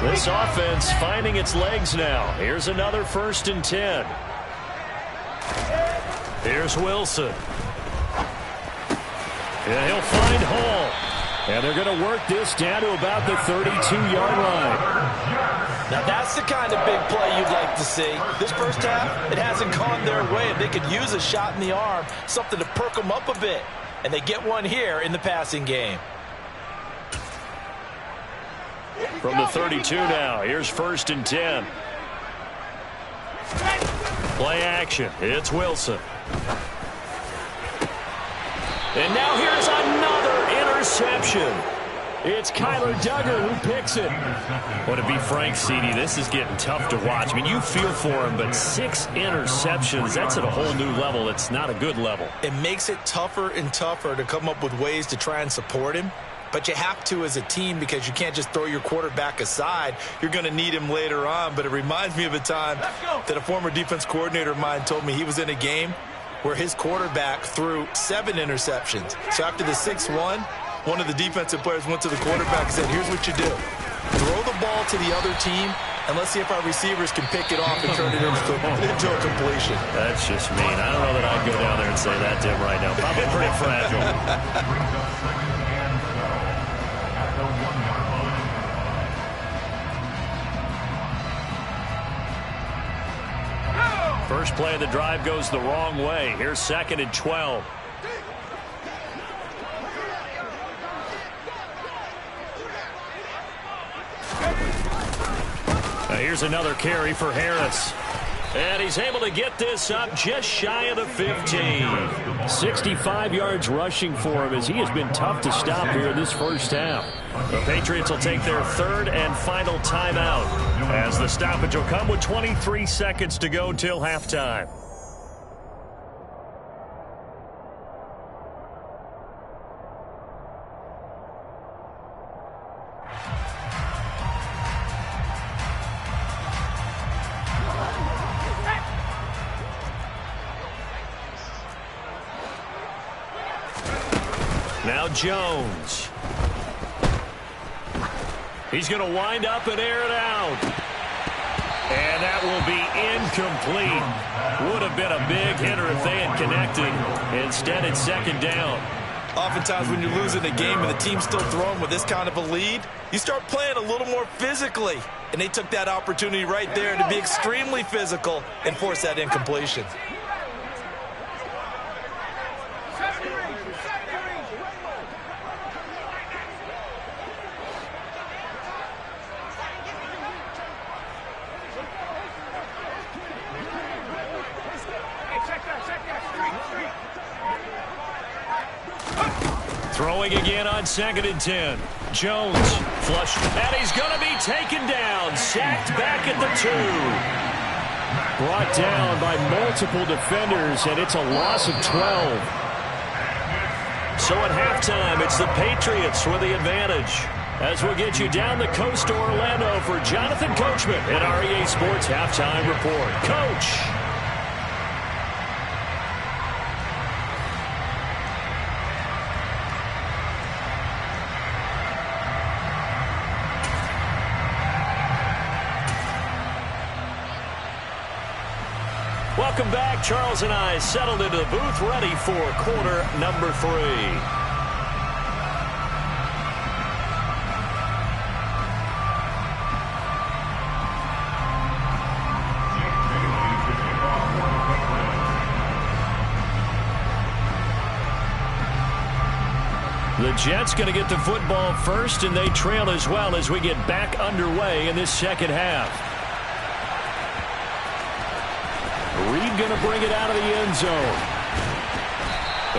This offense finding its legs now. Here's another 1st and 10. Here's Wilson. And he'll find Hall. And they're going to work this down to about the 32-yard line. Now that's the kind of big play you'd like to see. This first half, it hasn't gone their way. If they could use a shot in the arm, something to perk them up a bit. And they get one here in the passing game. From the 32 now, here's 1st and 10. Play action. It's Wilson. And now here's another interception. It's Kyler Duggar who picks it. Well, to be frank, CD, this is getting tough to watch. I mean, you feel for him, but 6 interceptions, that's at a whole new level. It's not a good level. It makes it tougher and tougher to come up with ways to try and support him. But you have to as a team because you can't just throw your quarterback aside. You're going to need him later on. But it reminds me of a time that a former defense coordinator of mine told me he was in a game where his quarterback threw 7 interceptions. So after the 6-1, one of the defensive players went to the quarterback and said, here's what you do. Throw the ball to the other team, and let's see if our receivers can pick it off and turn it into a completion. That's just mean. I don't know that I'd go down there and say that to him right now. Probably pretty fragile. First play of the drive goes the wrong way. Here's 2nd and 12. Now here's another carry for Harris. And he's able to get this up just shy of the 15. 65 yards rushing for him as he has been tough to stop here in this first half. The Patriots will take their third and final timeout as the stoppage will come with 23 seconds to go till halftime. Now Jones. He's going to wind up and air it out. And that will be incomplete. Would have been a big hitter if they had connected. Instead, it's second down. Oftentimes when you're losing a game and the team's still throwing with this kind of a lead, you start playing a little more physically. And they took that opportunity right there to be extremely physical and force that incompletion. Throwing again on 2nd and 10. Jones flush, and he's going to be taken down. Sacked back at the 2. Brought down by multiple defenders, and it's a loss of 12. So at halftime, it's the Patriots with the advantage. As we'll get you down the coast to Orlando for Jonathan Coachman at REA Sports Halftime Report. Coach. Welcome back. Charles and I settled into the booth, ready for quarter number 3. The Jets going to get the football first, and they trail as well as we get back underway in this second half. Reed going to bring it out of the end zone.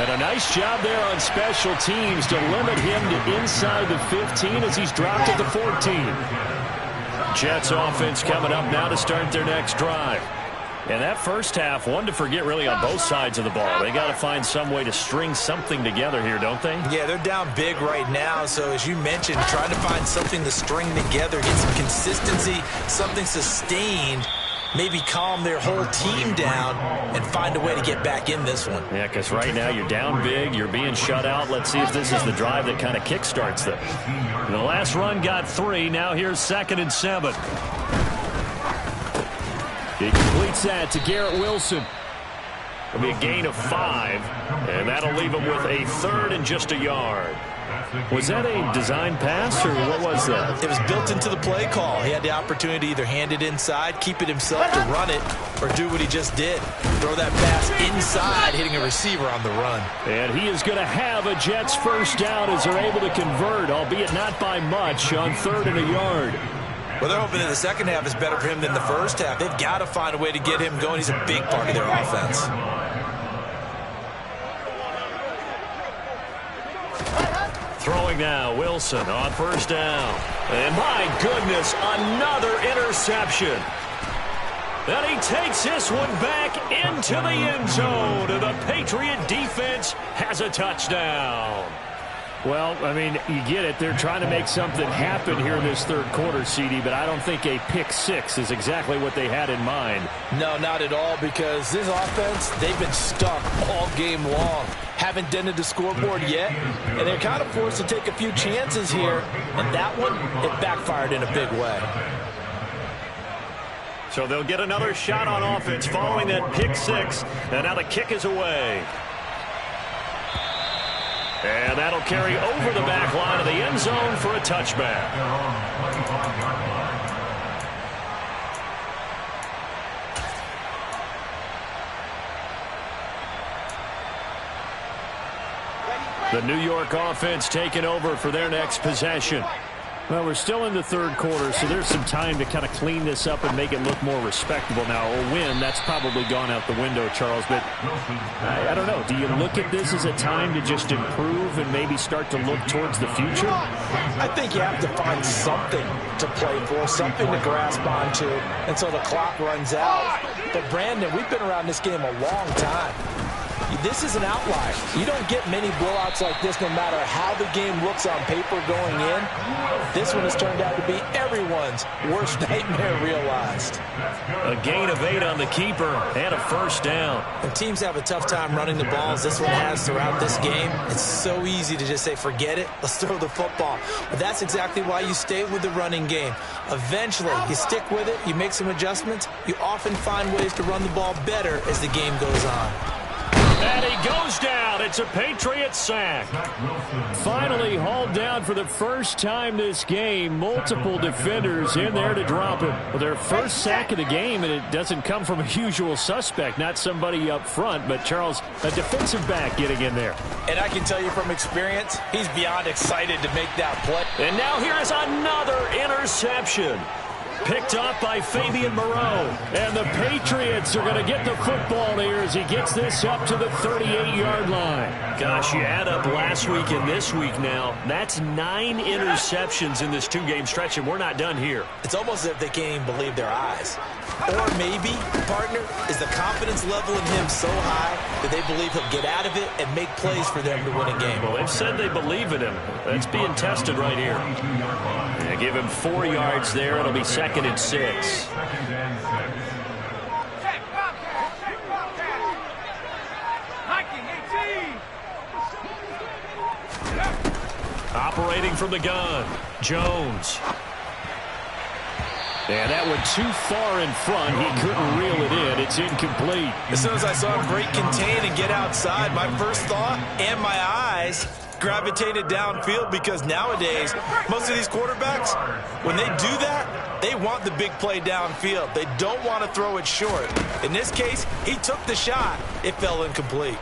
And a nice job there on special teams to limit him to inside the 15 as he's dropped at the 14. Jets offense coming up now to start their next drive. And that first half, one to forget really on both sides of the ball. They got to find some way to string something together here, don't they? Yeah, they're down big right now. So as you mentioned, trying to find something to string together, get some consistency, something sustained. Maybe calm their whole team down and find a way to get back in this one. Yeah, because right now you're down big, you're being shut out. Let's see if this is the drive that kind of kickstarts them. The last run got 3. Now here's 2nd and 7. He completes that to Garrett Wilson. It'll be a gain of 5, and that'll leave him with a 3rd and just a yard. Was that a design pass, or what was that? It was built into the play call. He had the opportunity to either hand it inside, keep it himself to run it, or do what he just did. Throw that pass inside, hitting a receiver on the run. And he is going to have a Jets first down as they're able to convert, albeit not by much, on 3rd and a yard. Well, they're hoping that the second half is better for him than the first half. They've got to find a way to get him going. He's a big part of their offense. Throwing now, Wilson on first down. And my goodness, another interception. And he takes this one back into the end zone. And the Patriot defense has a touchdown. Well, I mean, you get it. They're trying to make something happen here in this third quarter, CD, but I don't think a pick-6 is exactly what they had in mind. No, not at all, because this offense, they've been stuck all game long. Haven't dented the scoreboard yet, and they're kind of forced to take a few chances here, and that one, it backfired in a big way. So they'll get another shot on offense following that pick-6, and now the kick is away. And that'll carry over the back line of the end zone for a touchback. The New York offense taking over for their next possession. Well, we're still in the third quarter, so there's some time to kind of clean this up and make it look more respectable. Now, a win, that's probably gone out the window, Charles. But I don't know. Do you look at this as a time to just improve and maybe start to look towards the future? I think you have to find something to play for, something to grasp onto until the clock runs out. But, Brandon, we've been around this game a long time. This is an outlier. You don't get many blowouts like this no matter how the game looks on paper going in. This one has turned out to be everyone's worst nightmare realized. A gain of 8 on the keeper and a first down. When teams have a tough time running the ball, as this one has throughout this game, it's so easy to just say, forget it, let's throw the football. But that's exactly why you stay with the running game. Eventually, you stick with it, you make some adjustments, you often find ways to run the ball better as the game goes on. And he goes down. It's a Patriot sack. Finally hauled down for the first time this game. Multiple defenders in there to drop him. Well, their first sack of the game, and it doesn't come from a usual suspect, not somebody up front, but Charles, a defensive back getting in there. And I can tell you from experience, he's beyond excited to make that play. And now here is another interception. Picked off by Fabian Moreau. And the Patriots are going to get the football here as he gets this up to the 38-yard line. Gosh, you add up last week and this week now. That's 9 interceptions in this 2-game stretch, and we're not done here. It's almost as if they can't even believe their eyes. Or maybe, partner, is the confidence level in him so high that they believe he'll get out of it and make plays for them to win a game. Well, they've said they believe in him. That's being tested right here. They give him 4 yards there. It'll be 2nd and 6. Operating from the gun, Jones. And that went too far in front. He couldn't reel it in. It's incomplete. As soon as I saw him break contain and get outside, my first thought and my eyes gravitated downfield, because nowadays, most of these quarterbacks, when they do that, they want the big play downfield. They don't want to throw it short. In this case, he took the shot. It fell incomplete.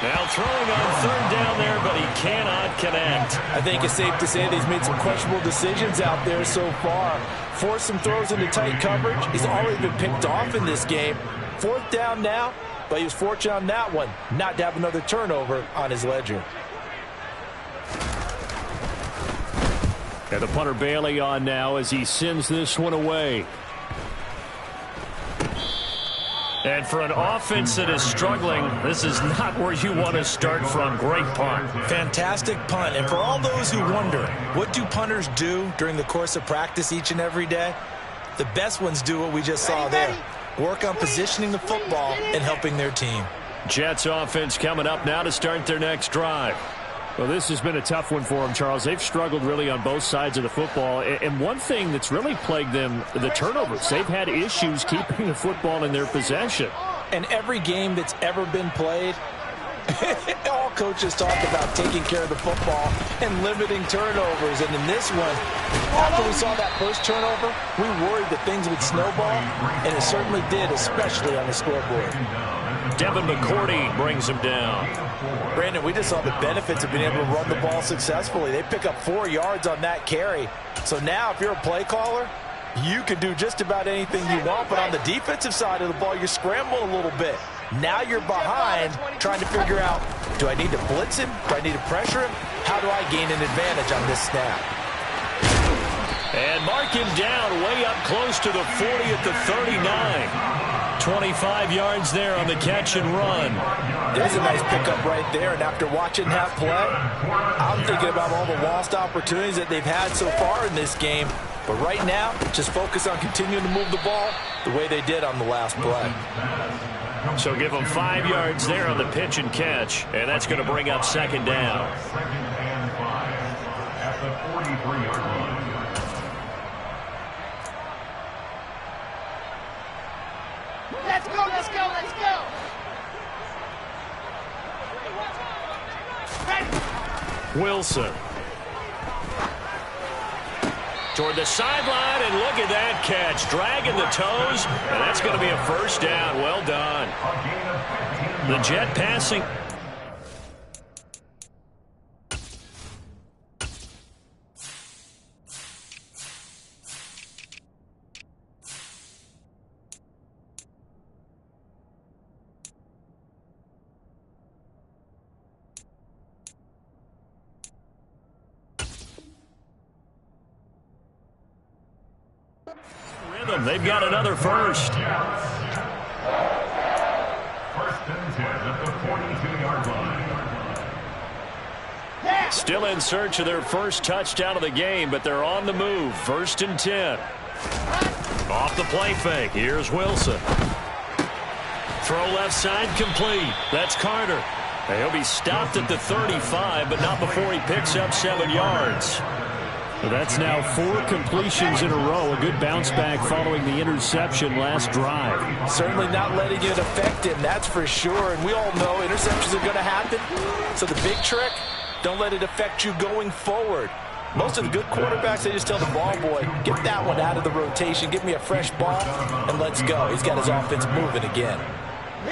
Now throwing on 3rd down there, but he cannot connect. I think it's safe to say that he's made some questionable decisions out there so far. Forced some throws into tight coverage. He's already been picked off in this game. 4th down now, but he was fortunate on that one not to have another turnover on his ledger. And the punter Bailey on now as he sends this one away. And for an offense that is struggling, this is not where you want to start from. Great punt. Fantastic punt. And for all those who wonder, what do punters do during the course of practice each and every day? The best ones do what we just saw there. Work on positioning the football and helping their team. Jets offense coming up now to start their next drive. Well, this has been a tough one for them, Charles. They've struggled really on both sides of the football. And one thing that's really plagued them, the turnovers. They've had issues keeping the football in their possession. And every game that's ever been played, all coaches talk about taking care of the football and limiting turnovers. And in this one, after we saw that first turnover, we worried that things would snowball, and it certainly did, especially on the scoreboard. Devin McCourty brings him down. Brandon, we just saw the benefits of being able to run the ball successfully. They pick up 4 yards on that carry. So now if you're a play caller, you can do just about anything you want. But on the defensive side of the ball, you scramble a little bit. Now you're behind trying to figure out, do I need to blitz him? Do I need to pressure him? How do I gain an advantage on this snap? And mark him down way up close to the 40 at the 39. 25 yards there on the catch and run. There's a nice pickup right there, and after watching that play, I'm thinking about all the lost opportunities that they've had so far in this game. But right now, just focus on continuing to move the ball the way they did on the last play. So give them 5 yards there on the pitch and catch, and that's going to bring up 2nd down. 2nd and 5 at the 43-yard line. Let's go, let's go, let's go! Wilson. Toward the sideline, and look at that catch. Dragging the toes, and that's going to be a first down. Well done. The Jet passing. They've got another first. First and 10 at the 42-yard line. Still in search of their first touchdown of the game, but they're on the move. First and 10. Off the play fake. Here's Wilson. Throw left side complete. That's Carter. He'll be stopped at the 35, but not before he picks up 7 yards. Well, that's now 4 completions in a row. A good bounce back following the interception last drive. Certainly not letting it affect him, that's for sure. And we all know interceptions are going to happen. So the big trick, don't let it affect you going forward. Most of the good quarterbacks, they just tell the ball boy, get that one out of the rotation, give me a fresh ball, and let's go. He's got his offense moving again.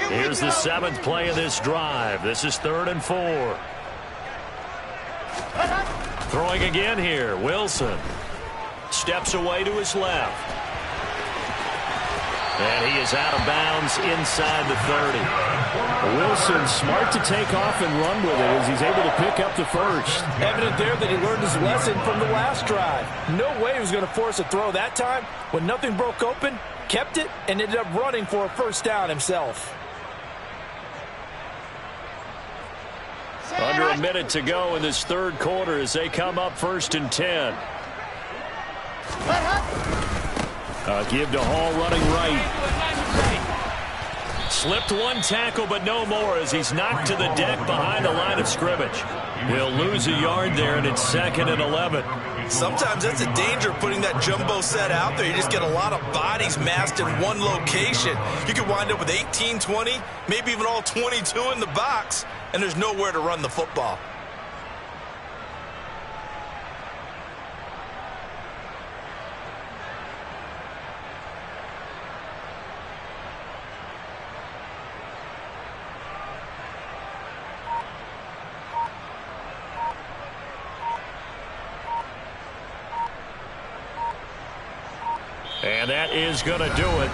Here's the 7th play of this drive. This is 3rd and 4. Throwing again here. Wilson steps away to his left. And he is out of bounds inside the 30. Wilson smart to take off and run with it as he's able to pick up the first. Evident there that he learned his lesson from the last drive. No way he was going to force a throw that time. When nothing broke open, kept it, and ended up running for a first down himself. Under a minute to go in this 3rd quarter as they come up 1st and 10. Give to Hall running right. Slipped one tackle, but no more as he's knocked to the deck behind the line of scrimmage. He'll lose a yard there, and it's 2nd and 11. Sometimes that's a danger putting that jumbo set out there. You just get a lot of bodies massed in one location. You could wind up with 18, 20, maybe even all 22 in the box, and there's nowhere to run the football. And that is going to do it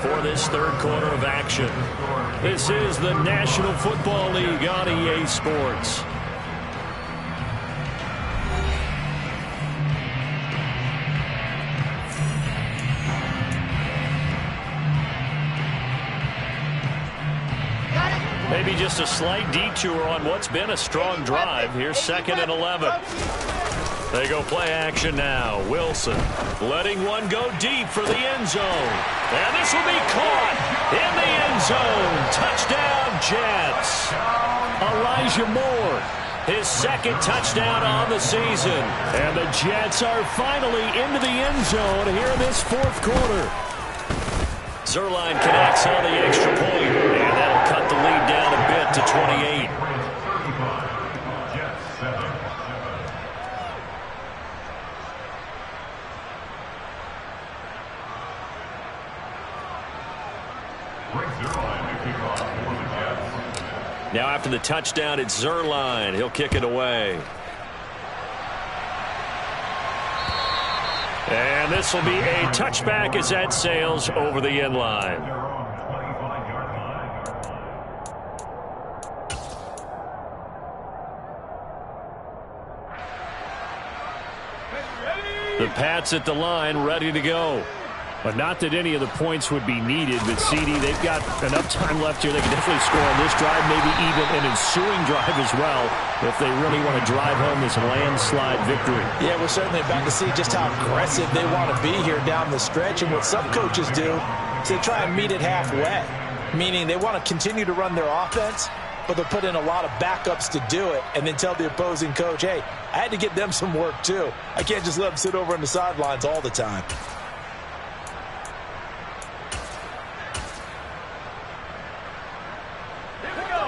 for this 3rd quarter of action. This is the National Football League on EA Sports. Maybe just a slight detour on what's been a strong drive. Here's 2nd and 11. They go play action now. Wilson letting one go deep for the end zone. And this will be caught in the end zone. Touchdown, Jets. Elijah Moore, his 2nd touchdown on the season. And the Jets are finally into the end zone here in this 4th quarter. Zerline connects on the extra point, and that'll cut the lead down a bit to 28. Now after the touchdown, it's Zerline. He'll kick it away. And this will be a touchback as that sails over the end line. The Pats at the line, ready to go. But not that any of the points would be needed, but CD, they've got enough time left here. They can definitely score on this drive, maybe even an ensuing drive as well, if they really want to drive home this landslide victory. Yeah, we're certainly about to see just how aggressive they want to be here down the stretch. And what some coaches do is they try and meet it halfway, meaning they want to continue to run their offense, but they'll put in a lot of backups to do it and then tell the opposing coach, hey, I had to get them some work too. I can't just let them sit over on the sidelines all the time.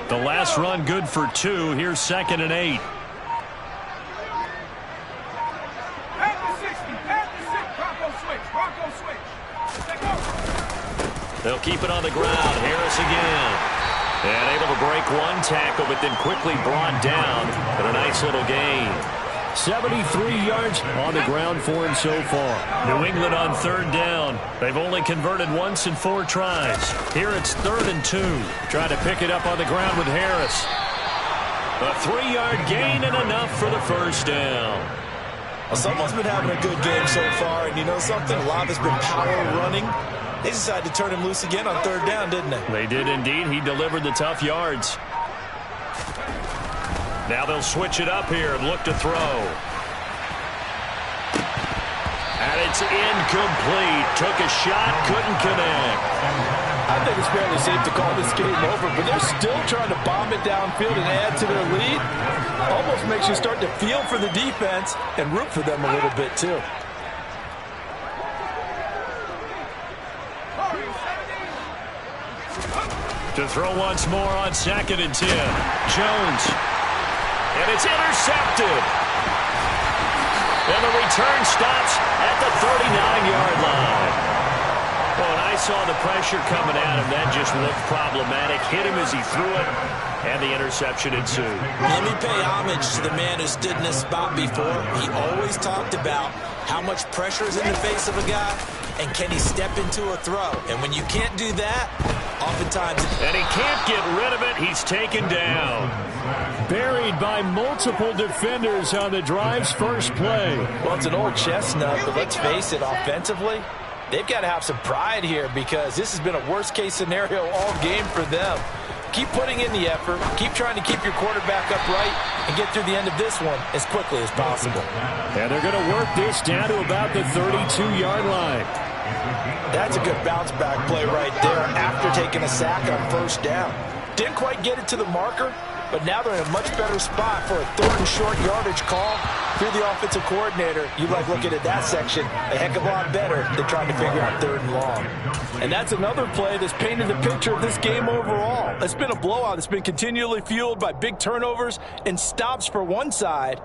The last run good for 2. Here's 2nd and 8. They'll keep it on the ground. Harris again. And able to break one tackle, but then quickly brought down. But a nice little gain. 73 yards on the ground for him so far. New England on 3rd down. They've only converted once in 4 tries. Here it's 3rd and 2. Trying to pick it up on the ground with Harris. A 3-yard gain and enough for the first down. Well, someone's been having a good game so far, and you know something? A lot of it's been power running. They decided to turn him loose again on third down, didn't they? They did indeed. He delivered the tough yards. Now they'll switch it up here and look to throw. And it's incomplete. Took a shot, couldn't connect. I think it's fairly safe to call this game over, but they're still trying to bomb it downfield and add to their lead. Almost makes you start to feel for the defense and root for them a little bit, too. To throw once more on 2nd and 10. Jones. And it's intercepted. And the return stops at the 39-yard line. Well, when I saw the pressure coming at him, that just looked problematic. Hit him as he threw it, and the interception ensued. Let me pay homage to the man who stood in this spot before. He always talked about how much pressure is in the face of a guy, and can he step into a throw. And when you can't do that, oftentimes... And he can't get rid of it. He's taken down. Buried by multiple defenders on the drive's first play. Well, it's an old chestnut, but let's face it, offensively, they've got to have some pride here because this has been a worst-case scenario all game for them. Keep putting in the effort. Keep trying to keep your quarterback upright and get through the end of this one as quickly as possible. And they're going to work this down to about the 32-yard line. That's a good bounce-back play right there after taking a sack on first down. Didn't quite get it to the marker, but now they're in a much better spot for a 3rd and short yardage call. If you're the offensive coordinator, you like looking at that section a heck of a lot better than trying to figure out 3rd and long. And that's another play that's painted the picture of this game overall. It's been a blowout. It's been continually fueled by big turnovers and stops for one side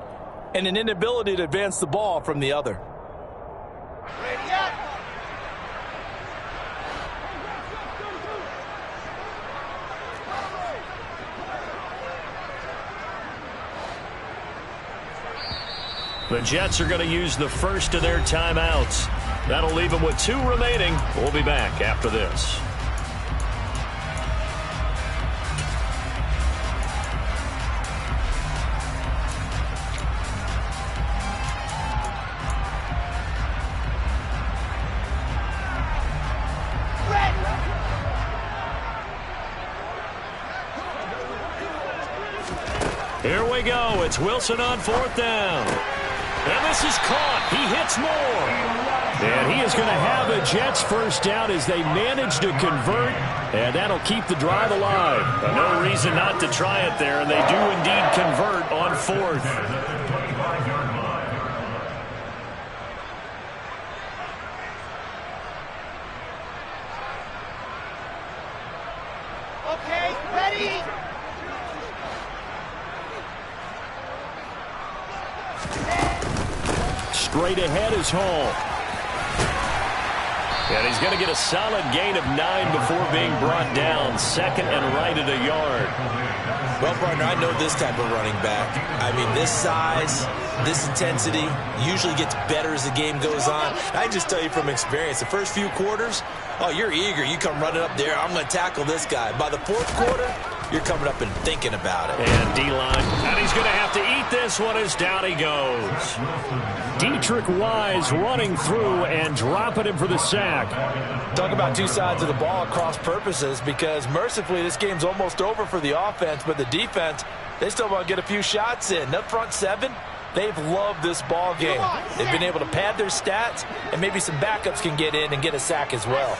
and an inability to advance the ball from the other. Ready up. The Jets are going to use the first of their timeouts. That'll leave them with 2 remaining. We'll be back after this. Here we go. It's Wilson on 4th down. And this is caught. He hits more. And he is going to have a Jets first down as they manage to convert. And that'll keep the drive alive. No reason not to try it there. And they do indeed convert on 4th. Okay, ready? Straight ahead is Hall. And he's going to get a solid gain of 9 before being brought down. 2nd and right at a yard. Well, partner, I know this type of running back. I mean, this size, this intensity usually gets better as the game goes on. I can just tell you from experience, the first few quarters, oh, you're eager. You come running up there, I'm going to tackle this guy. By the 4th quarter, you're coming up and thinking about it. And D-line. And he's going to have to eat this one as down he goes. Dietrich Wise running through and dropping him for the sack. Talk about 2 sides of the ball at cross purposes because mercifully this game's almost over for the offense, but the defense, they still want to get a few shots in. That front 7, they've loved this ball game. They've been able to pad their stats, and maybe some backups can get in and get a sack as well.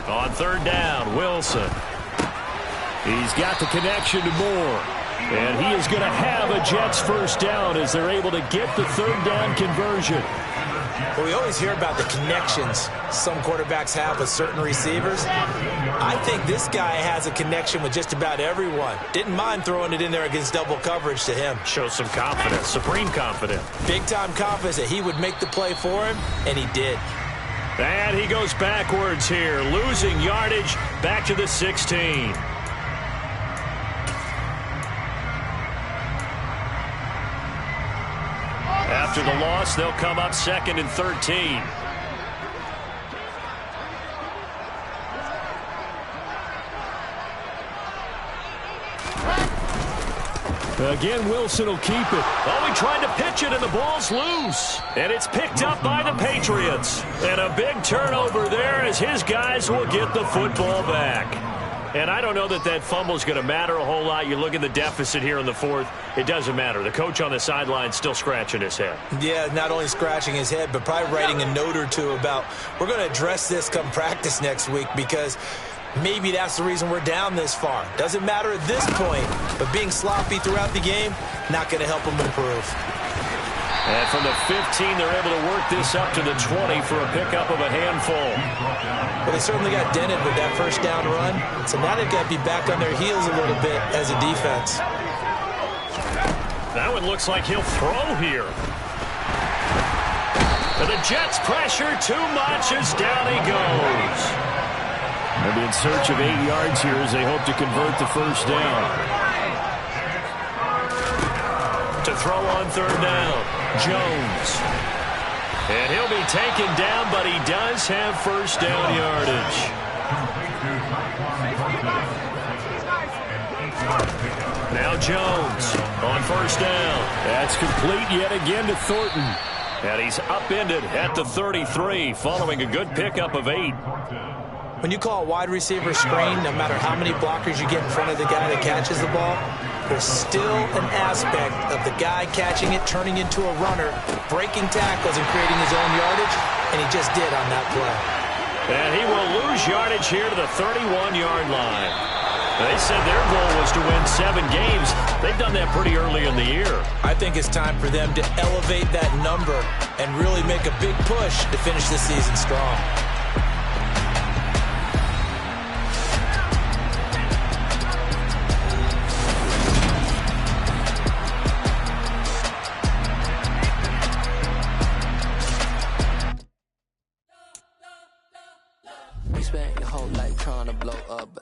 On 3rd down, Wilson. He's got the connection to Moore. And he is going to have a Jets first down as they're able to get the 3rd down conversion. Well, we always hear about the connections some quarterbacks have with certain receivers. I think this guy has a connection with just about everyone. Didn't mind throwing it in there against double coverage to him. Shows some confidence, supreme confidence. Big-time confidence that he would make the play for him, and he did. And he goes backwards here, losing yardage back to the 16. After the loss, they'll come up 2nd and 13. Again, Wilson will keep it. Oh, he tried to pitch it, and the ball's loose. And it's picked up by the Patriots. And a big turnover there as his guys will get the football back. And I don't know that that fumble is going to matter a whole lot. You look at the deficit here in the fourth. It doesn't matter. The coach on the sideline still scratching his head. Yeah, not only scratching his head, but probably writing a note or two about we're going to address this come practice next week because maybe that's the reason we're down this far. Doesn't matter at this point, but being sloppy throughout the game, not going to help them improve. And from the 15, they're able to work this up to the 20 for a pickup of a handful. Well, they certainly got dented with that first down run, so now they've got to be back on their heels a little bit as a defense. That one looks like he'll throw here. And the Jets pressure too much as down he goes. They'll be in search of 8 yards here as they hope to convert the first down. To throw on third down, Jones. And he'll be taken down, but he does have first down yardage. Now Jones on first down. That's complete yet again to Thornton. And he's upended at the 33 following a good pickup of 8. When you call a wide receiver screen, no matter how many blockers you get in front of the guy that catches the ball, there's still an aspect of the guy catching it, turning into a runner, breaking tackles and creating his own yardage, and he just did on that play. And he will lose yardage here to the 31-yard line. They said their goal was to win 7 games. They've done that pretty early in the year. I think it's time for them to elevate that number and really make a big push to finish the season strong. Spent your whole life trying to blow up.